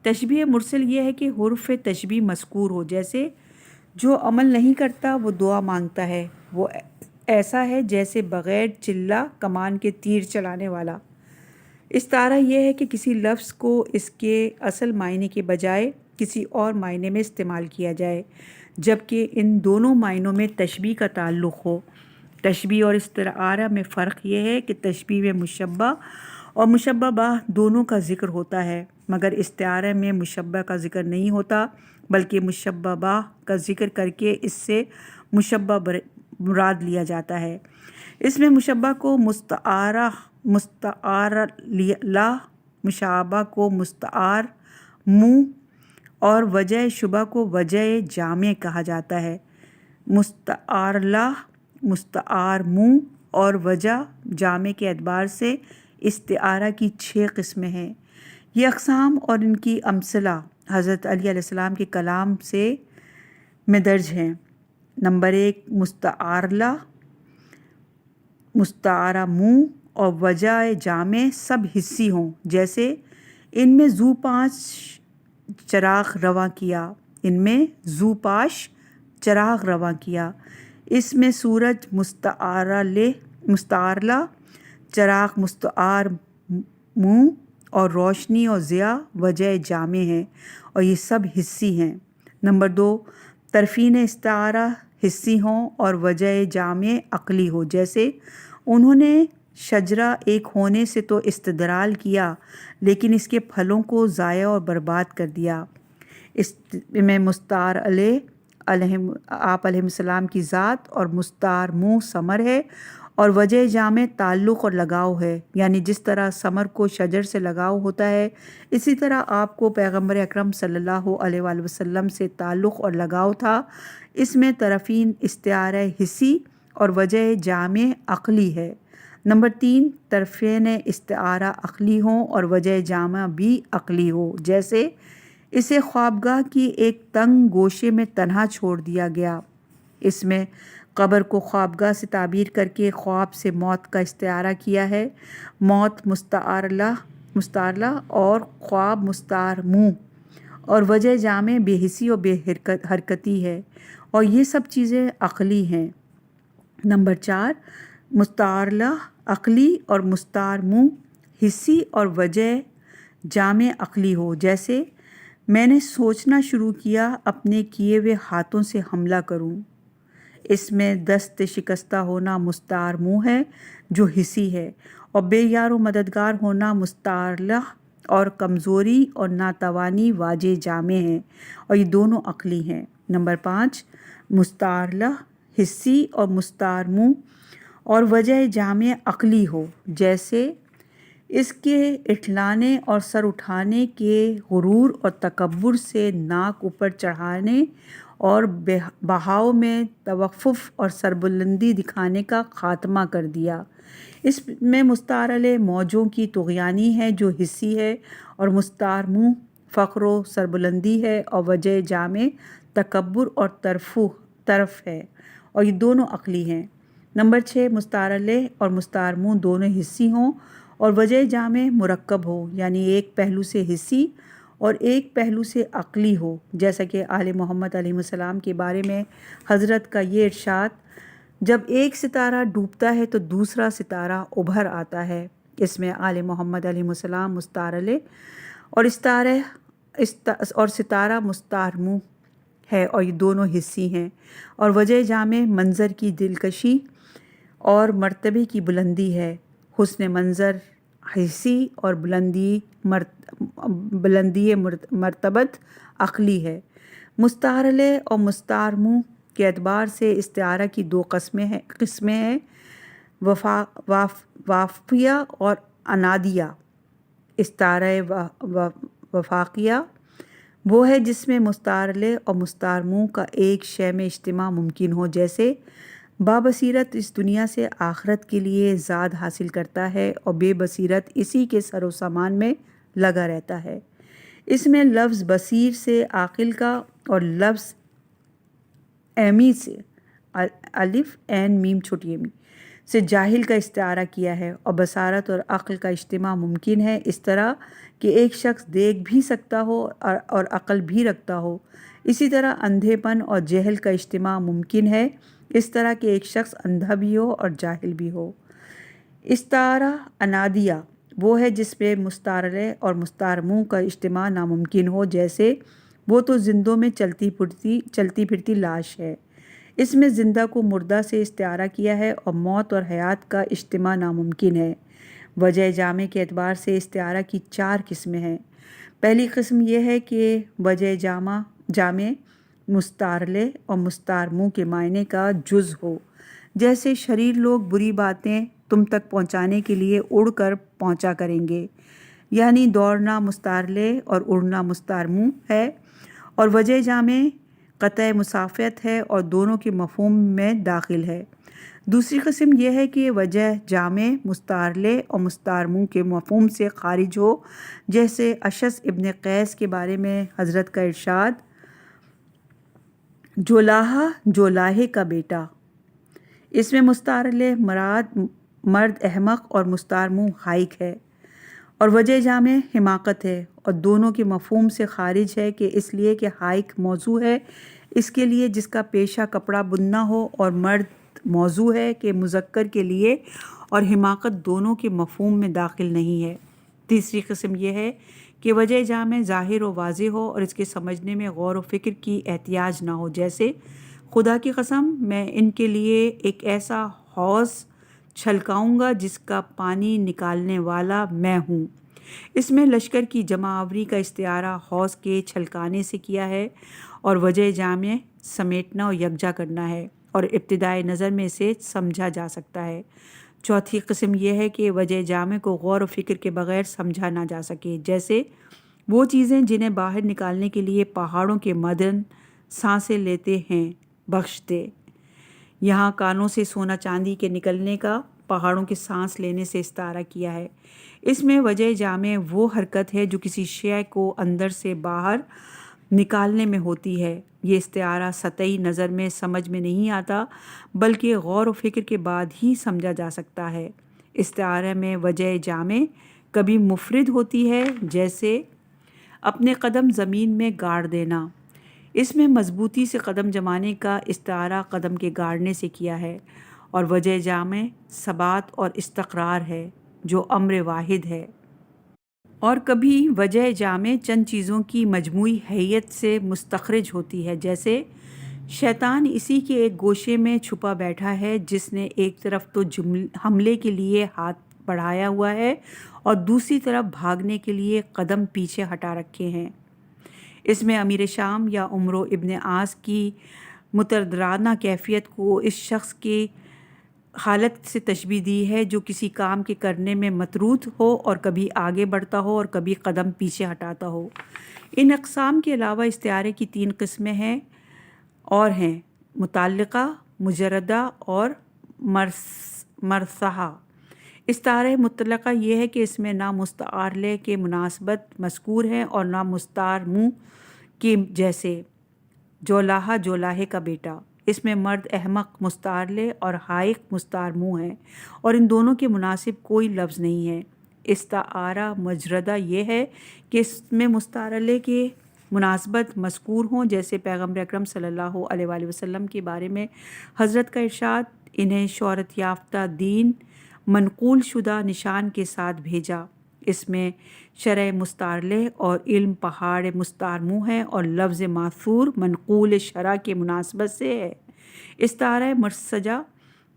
تشبیہ مرسل یہ ہے کہ حرف تشبیہ مذکور ہو، جیسے جو عمل نہیں کرتا وہ دعا مانگتا ہے، وہ ایسا ہے جیسے بغیر چلہ کمان کے تیر چلانے والا۔ استعارہ یہ ہے کہ کسی لفظ کو اس کے اصل معنی کے بجائے کسی اور معنی میں استعمال کیا جائے، جبکہ ان دونوں معنوں میں تشبیہ کا تعلق ہو۔ تشبیہ اور استعارہ میں فرق یہ ہے کہ تشبیہ میں مشبہ اور مشبہ بہ دونوں کا ذکر ہوتا ہے، مگر استعارہ میں مشبہ کا ذکر نہیں ہوتا، بلکہ مشبہ بہ کا ذکر کر کے اس سے مشبہ مراد لیا جاتا ہے۔ اس میں مشبہ کو مستعار لا، مشابہ کو مستعار منہ اور وجہ شبہ کو وجہ جامع کہا جاتا ہے۔ مستعار لا، مستعار منہ اور وجہ جامع کے اعتبار سے استعارہ کی 6 قسمیں ہیں۔ یہ اقسام اور ان کی امثلہ حضرت علی علیہ السلام کے کلام میں درج ہیں۔ نمبر 1، مستعار لا، مستعارہ منہ اور وجہ جامع سب حصی ہوں، جیسے ان میں ذو پاش چراغ رواں کیا، ان میں ذو پاش چراغ رواں کیا۔ اس میں سورج مستعار لا، چراغ مستعار منہ اور روشنی اور ضیاء وجہ جامع ہیں اور یہ سب حصی ہیں۔ نمبر 2، طرفین استعارہ حصی ہوں اور وجہ جامع عقلی ہو، جیسے انہوں نے شجرہ ایک ہونے سے تو استدلال کیا لیکن اس کے پھلوں کو ضائع اور برباد کر دیا۔ اس میں مستعار آپ علیہ السلام کی ذات اور مستعار منہ ثمر ہے اور وجہ جامع تعلق اور لگاؤ ہے، یعنی جس طرح ثمر کو شجر سے لگاؤ ہوتا ہے اسی طرح آپ کو پیغمبر اکرم صلی اللہ علیہ وآلہ وسلم سے تعلق اور لگاؤ تھا۔ اس میں طرفین استعارہ حصی اور وجہ جامع عقلی ہے۔ نمبر 3، طرفین استعارہ عقلی ہوں اور وجہ جامع بھی عقلی ہو، جیسے اسے خوابگاہ کی ایک تنگ گوشے میں تنہا چھوڑ دیا گیا۔ اس میں قبر کو خوابگاہ سے تعبیر کر کے خواب سے موت کا استعارہ کیا ہے۔ موت مستعار لا اور خواب مستعار منہ اور وجہ جامع بے حسی اور بے حرکتی ہے، اور یہ سب چیزیں عقلی ہیں۔ نمبر 4، مستعار لا عقلی اور مستعار منہ حسی اور وجہ جامع عقلی ہو، جیسے میں نے سوچنا شروع کیا اپنے کیے ہوئے ہاتھوں سے حملہ کروں۔ اس میں دست شکستہ ہونا مستعار منہ ہے جو حسی ہے، اور بے یار و مددگار ہونا مستعار لا اور کمزوری اور ناتوانی واجہ جامع ہیں، اور یہ دونوں عقلی ہیں۔ نمبر 5، مستعار لا حسی اور مستعار منہ اور وجہ جامع عقلی ہو، جیسے اس کے اٹھلانے اور سر اٹھانے کے غرور اور تکبر سے ناک اوپر چڑھانے اور بہاؤ میں توقف اور سربلندی دکھانے کا خاتمہ کر دیا۔ اس میں مستعار علیہ موجوں کی طغیانی ہے جو حسی ہے، اور مستعار منہ فخر و سربلندی ہے، اور وجہ جامع تکبر اور طرف ہے، اور یہ دونوں عقلی ہیں۔ نمبر 6، مستعار علیہ اور مستعار منہ دونوں حسی ہوں اور وجہ جامع مرکب ہو، یعنی ایک پہلو سے حسی اور ایک پہلو سے عقلی ہو، جیسا کہ آل محمد علیہ السلام کے بارے میں حضرت کا یہ ارشاد، جب ایک ستارہ ڈوبتا ہے تو دوسرا ستارہ ابھر آتا ہے۔ اس میں آل محمد علیہ السلام مستعار علیہ اور ستارہ مستعار منہ ہے، اور یہ دونوں حسی ہیں، اور وجہ جامع منظر کی دلکشی اور مرتبے کی بلندی ہے۔ حسن منظر حسی اور بلندی مرتبت عقلی ہے۔ مستعار علیہ اور مستعار منہ کے اعتبار سے استعارہ کی 2 قسمیں ہیں، وافقیہ اور انادیہ۔ استعارہ وفاقیہ وہ ہے جس میں مستعار علیہ اور مستعار منہ کا ایک شے میں اجتماع ممکن ہو، جیسے بابصیرت اس دنیا سے آخرت کے لیے زاد حاصل کرتا ہے اور بے بصیرت اسی کے سر و سامان میں لگا رہتا ہے۔ اس میں لفظ بصیر سے عاقل کا اور لفظ ایمی سے الف عین میم چھوٹی امی سے جاہل کا استعارہ کیا ہے، اور بصارت اور عقل کا اجتماع ممکن ہے، اس طرح کہ ایک شخص دیکھ بھی سکتا ہو اور عقل بھی رکھتا ہو۔ اسی طرح اندھے پن اور جہل کا اجتماع ممکن ہے، اس طرح کہ ایک شخص اندھا بھی ہو اور جاہل بھی ہو۔ استعارہ انادیہ وہ ہے جس میں مستعار علیہ اور مستعار منہ کا اجتماع ناممکن ہو، جیسے وہ تو زندوں میں چلتی پھرتی لاش ہے۔ اس میں زندہ کو مردہ سے استعارہ کیا ہے اور موت اور حیات کا اجتماع ناممکن ہے۔ وجہ جامع کے اعتبار سے استعارہ کی 4 قسمیں ہیں۔ پہلی قسم یہ ہے کہ وجہ جامع مستعارلہ اور مستعارمو کے معنی کا جز ہو، جیسے شریر لوگ بری باتیں تم تک پہنچانے کے لیے اڑ کر پہنچا کریں گے، یعنی دوڑنا مستعارلہ اور اڑنا مستعارمو ہے، اور وجہ جامع قطع مسافت ہے اور دونوں کے مفہوم میں داخل ہے۔ دوسری قسم یہ ہے کہ وجہ جامع مستعارلہ اور مستعارمو کے مفہوم سے خارج ہو، جیسے اشعث ابن قیس کے بارے میں حضرت کا ارشاد، جولاہا جولاہے کا بیٹا۔ اس میں مستعارلہ مرد احمق اور مستعارمو حائق ہے، اور وجہ جامع حماقت ہے، اور دونوں کے مفہوم سے خارج ہے کہ اس لیے کہ حائق موضوع ہے اس کے لیے جس کا پیشہ کپڑا بننا ہو، اور مرد موضوع ہے کہ مذکر کے لیے، اور حماقت دونوں کے مفہوم میں داخل نہیں ہے۔ تیسری قسم یہ ہے کہ وجہ جامع ظاہر و واضح ہو اور اس کے سمجھنے میں غور و فکر کی احتیاج نہ ہو، جیسے خدا کی قسم میں ان کے لیے ایک ایسا حوض چھلکاؤں گا جس کا پانی نکالنے والا میں ہوں۔ اس میں لشکر کی جمع آوری کا استعارہ حوض کے چھلکانے سے کیا ہے، اور وجہ جامع سمیٹنا اور یکجا کرنا ہے، اور ابتدائے نظر میں اسے سمجھا جا سکتا ہے۔ چوتھی قسم یہ ہے کہ وجہ جامع کو غور و فکر کے بغیر سمجھا نہ جا سکے، جیسے وہ چیزیں جنہیں باہر نکالنے کے لیے پہاڑوں کے مدن سانسیں لیتے ہیں بخش دے۔ یہاں کانوں سے سونا چاندی کے نکلنے کا پہاڑوں کے سانس لینے سے استعارہ کیا ہے۔ اس میں وجہ جامع وہ حرکت ہے جو کسی شے کو اندر سے باہر نکالنے میں ہوتی ہے۔ یہ استعارہ سطحی نظر میں سمجھ میں نہیں آتا، بلکہ غور و فکر کے بعد ہی سمجھا جا سکتا ہے۔ استعارہ میں وجہ جامع کبھی مفرد ہوتی ہے، جیسے اپنے قدم زمین میں گاڑ دینا۔ اس میں مضبوطی سے قدم جمانے کا استعارہ قدم کے گاڑنے سے کیا ہے، اور وجہ جامع ثبات اور استقرار ہے جو امر واحد ہے۔ اور کبھی وجہ جامع چند چیزوں کی مجموعی حیت سے مستخرج ہوتی ہے، جیسے شیطان اسی کے ایک گوشے میں چھپا بیٹھا ہے جس نے ایک طرف تو حملے کے لیے ہاتھ بڑھایا ہوا ہے اور دوسری طرف بھاگنے کے لیے قدم پیچھے ہٹا رکھے ہیں۔ اس میں امیر شام یا عمرو ابن عاص کی متردانہ کیفیت کو اس شخص کی حالت سے تشبیہ دی ہے جو کسی کام کے کرنے میں متروط ہو اور کبھی آگے بڑھتا ہو اور کبھی قدم پیچھے ہٹاتا ہو۔ ان اقسام کے علاوہ استعارے کی 3 قسمیں ہیں اور ہیں متعلقہ، مجردہ اور مرثحہ۔ استعارہ مطلقہ یہ ہے کہ اس میں نہ مستعارلہ کے مناسبت مذکور ہے اور نہ مستعارمو کے، جیسے جولاہا جولاہے کا بیٹا۔ اس میں مرد احمق مستعارلہ اور حائق مستعارمو ہے، اور ان دونوں کے مناسب کوئی لفظ نہیں ہے۔ استعارہ مجردہ یہ ہے کہ اس میں مستعارلہ کے مناسبت مذکور ہوں، جیسے پیغمبر اکرم صلی اللہ علیہ وآلہ وسلم کے بارے میں حضرت کا ارشاد، انہیں شہرت یافتہ دین منقول شدہ نشان کے ساتھ بھیجا۔ اس میں شرع مستعارلہ اور علم پہاڑ مستعارمو ہے، اور لفظ ماثور منقول شرع کے مناسبت سے ہے۔ استعارہ مرثجہ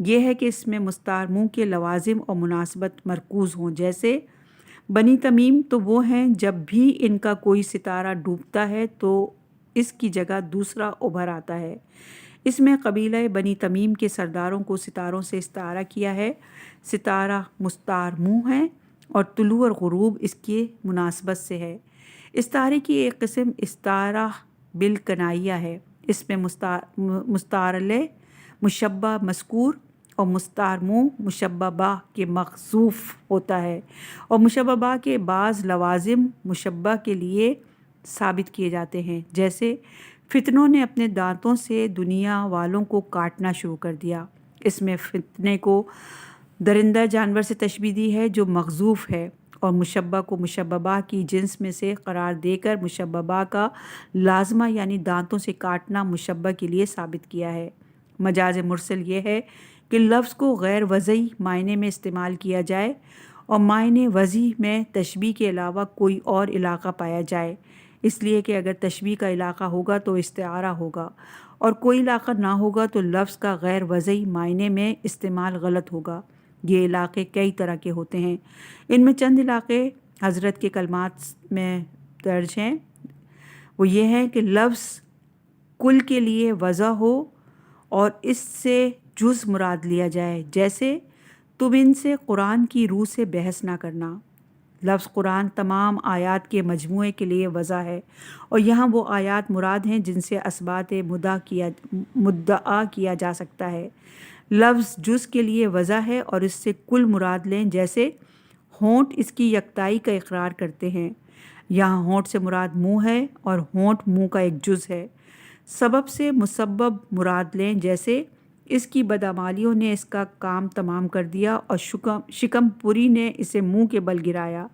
یہ ہے کہ اس میں مستعارمو کے لوازم اور مناسبت مرکوز ہوں، جیسے بنی تمیم تو وہ ہیں جب بھی ان کا کوئی ستارہ ڈوبتا ہے تو اس کی جگہ دوسرا ابھر آتا ہے۔ اس میں قبیلہ بنی تمیم کے سرداروں کو ستاروں سے استعارہ کیا ہے۔ ستارہ مستعارمو ہیں اور طلوع اور غروب اس کی مناسبت سے ہے۔ استعارے کی ایک قسم استعارہ بالکنائیہ ہے۔ اس میں مستعارلہ مشبہ مذکور اور مستعارمو مشبہ بہ کے محذوف ہوتا ہے، اور مشبہ بہ کے بعض لوازم مشبہ کے لیے ثابت کیے جاتے ہیں، جیسے فتنوں نے اپنے دانتوں سے دنیا والوں کو کاٹنا شروع کر دیا۔ اس میں فتنے کو درندہ جانور سے تشبیہ دی ہے جو محذوف ہے، اور مشبہ کو مشبہ بہ کی جنس میں سے قرار دے کر مشبہ بہ کا لازمہ یعنی دانتوں سے کاٹنا مشبہ کے لیے ثابت کیا ہے۔ مجاز مرسل یہ ہے کہ لفظ کو غیر وضعی معنی میں استعمال کیا جائے اور معنی وضعی میں تشبیہ کے علاوہ کوئی اور علاقہ پایا جائے۔ اس لیے کہ اگر تشبیہ کا علاقہ ہوگا تو استعارہ ہوگا، اور کوئی علاقہ نہ ہوگا تو لفظ کا غیر وضعی معنی میں استعمال غلط ہوگا۔ یہ علاقے کئی طرح کے ہوتے ہیں، ان میں چند علاقے حضرت کے کلمات میں درج ہیں۔ وہ یہ ہے کہ لفظ کل کے لیے وضع ہو اور اس سے جز مراد لیا جائے، جیسے تم ان سے قرآن کی روح سے بحث نہ کرنا۔ لفظ قرآن تمام آیات کے مجموعے کے لیے وضع ہے، اور یہاں وہ آیات مراد ہیں جن سے اثبات مدعا کیا جا سکتا ہے۔ لفظ جز کے لیے وضع ہے اور اس سے کل مراد لیں، جیسے ہونٹ اس کی یکتائی کا اقرار کرتے ہیں۔ یہاں ہونٹ سے مراد منہ ہے اور ہونٹ منہ کا ایک جز ہے۔ سبب سے مسبب مراد لیں، جیسے اس کی بدعمالیوں نے اس کا کام تمام کر دیا اور شکم پوری نے اسے منہ کے بل گرایا۔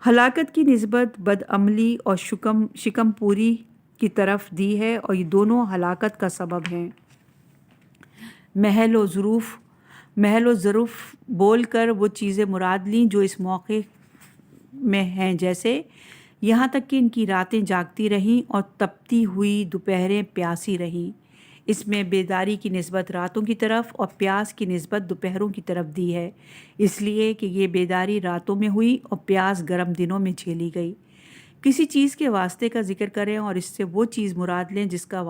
ہلاکت کی نسبت بدعملی اور شکم پوری کی طرف دی ہے، اور یہ دونوں ہلاکت کا سبب ہیں۔ محل و ظروف بول کر وہ چیزیں مراد لیں جو اس موقع میں ہیں، جیسے یہاں تک کہ ان کی راتیں جاگتی رہیں اور تپتی ہوئی دوپہریں پیاسی رہیں۔ اس میں بیداری کی نسبت راتوں کی طرف اور پیاس کی نسبت دوپہروں کی طرف دی ہے، اس لیے کہ یہ بیداری راتوں میں ہوئی اور پیاس گرم دنوں میں جھیلی گئی۔ کسی چیز کے واسطے کا ذکر کریں اور اس سے وہ چیز مراد لیں جس کا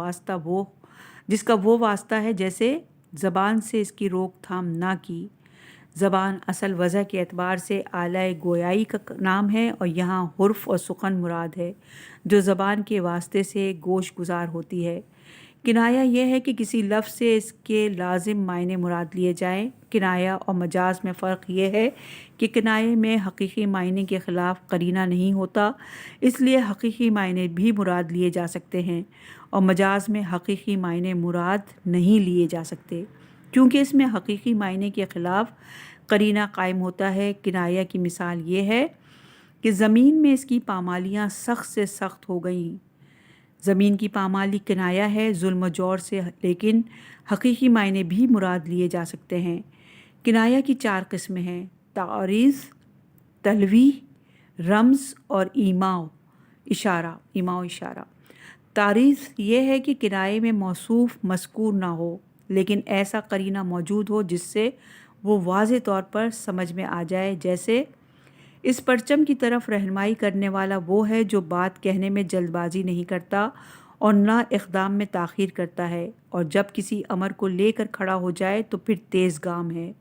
وہ واسطہ ہے، جیسے زبان سے اس کی روک تھام نہ کی۔ زبان اصل وضع کے اعتبار سے آلہ گویائی کا نام ہے، اور یہاں حرف اور سخن مراد ہے جو زبان کے واسطے سے گوش گزار ہوتی ہے۔ کنایہ یہ ہے کہ کسی لفظ سے اس کے لازم معنی مراد لیے جائیں۔ کنایہ اور مجاز میں فرق یہ ہے کہ کنایے میں حقیقی معنی کے خلاف قرینہ نہیں ہوتا، اس لیے حقیقی معنی بھی مراد لیے جا سکتے ہیں، اور مجاز میں حقیقی معنی مراد نہیں لیے جا سکتے، کیونکہ اس میں حقیقی معنی کے خلاف قرینہ قائم ہوتا ہے۔ کنایہ کی مثال یہ ہے کہ زمین میں اس کی پامالیاں سخت سے سخت ہو گئیں۔ زمین کی پامالی کنایہ ہے ظلم و جور سے، لیکن حقیقی معنی بھی مراد لیے جا سکتے ہیں۔ کنایہ کی 4 قسمیں ہیں: تعریض، تلویح، رمز اور ایماء و اشارہ۔ تعریض یہ ہے کہ کنایے میں موصوف مذکور نہ ہو، لیکن ایسا قرینہ موجود ہو جس سے وہ واضح طور پر سمجھ میں آ جائے، جیسے اس پرچم کی طرف رہنمائی کرنے والا وہ ہے جو بات کہنے میں جلد بازی نہیں کرتا اور نہ اقدام میں تاخیر کرتا ہے، اور جب کسی امر کو لے کر کھڑا ہو جائے تو پھر تیز گام ہے۔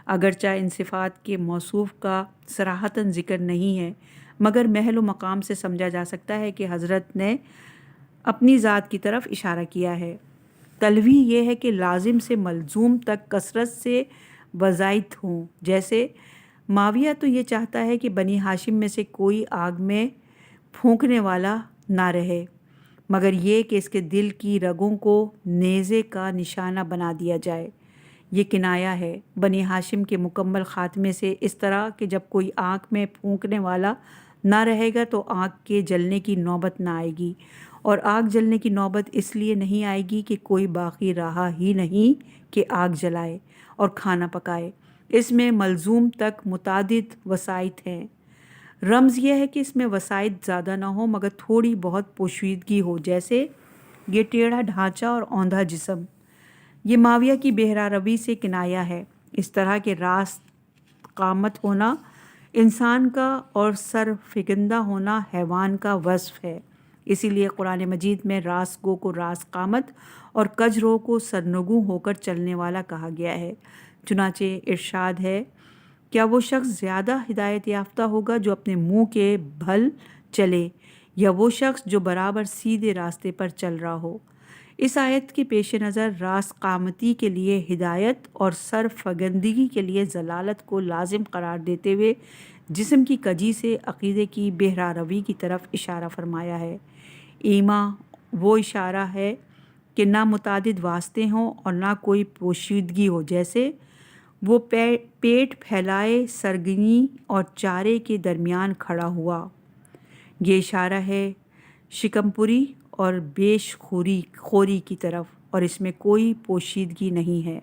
اگرچہ ان صفات کے موصوف کا صراحتاً ذکر نہیں ہے، مگر محل و مقام سے سمجھا جا سکتا ہے کہ حضرت نے اپنی ذات کی طرف اشارہ کیا ہے۔ تلویح یہ ہے کہ لازم سے ملزوم تک کثرت سے وزائد ہوں، جیسے معاویہ تو یہ چاہتا ہے کہ بنی ہاشم میں سے کوئی آگ میں پھونکنے والا نہ رہے، مگر یہ کہ اس کے دل کی رگوں کو نیزے کا نشانہ بنا دیا جائے۔ یہ کنایہ ہے بنی ہاشم کے مکمل خاتمے سے، اس طرح کہ جب کوئی آنکھ میں پھونکنے والا نہ رہے گا تو آنکھ کے جلنے کی نوبت نہ آئے گی، اور آگ جلنے کی نوبت اس لیے نہیں آئے گی کہ کوئی باقی رہا ہی نہیں کہ آگ جلائے اور کھانا پکائے۔ اس میں ملزوم تک متعدد وسائط ہیں۔ رمز یہ ہے کہ اس میں وسائط زیادہ نہ ہو مگر تھوڑی بہت پوشیدگی ہو، جیسے یہ ٹیڑھا ڈھانچہ اور اوندھا جسم۔ یہ معاویہ کی بہرہ روی سے کنایہ ہے۔ اس طرح کے راست قامت ہونا انسان کا اور سر فگندہ ہونا حیوان کا وصف ہے، اسی لیے قرآن مجید میں راست گو کو راست قامت اور کج رو کو سرنگوں ہو کر چلنے والا کہا گیا ہے۔ چنانچہ ارشاد ہے، کیا وہ شخص زیادہ ہدایت یافتہ ہوگا جو اپنے منہ کے بھل چلے، یا وہ شخص جو برابر سیدھے راستے پر چل رہا ہو؟ اس آیت کے پیش نظر راست قامتی کے لیے ہدایت اور سرفگندگی کے لیے ضلالت کو لازم قرار دیتے ہوئے جسم کی کجی سے عقیدے کی بہرہ روی کی طرف اشارہ فرمایا ہے۔ ایما وہ اشارہ ہے کہ نہ متعدد واسطے ہوں اور نہ کوئی پوشیدگی ہو، جیسے وہ پیٹ پھیلائے سرگنی اور چارے کے درمیان کھڑا ہوا۔ یہ اشارہ ہے شکم پوری اور بیش خوری کی طرف، اور اس میں کوئی پوشیدگی نہیں ہے۔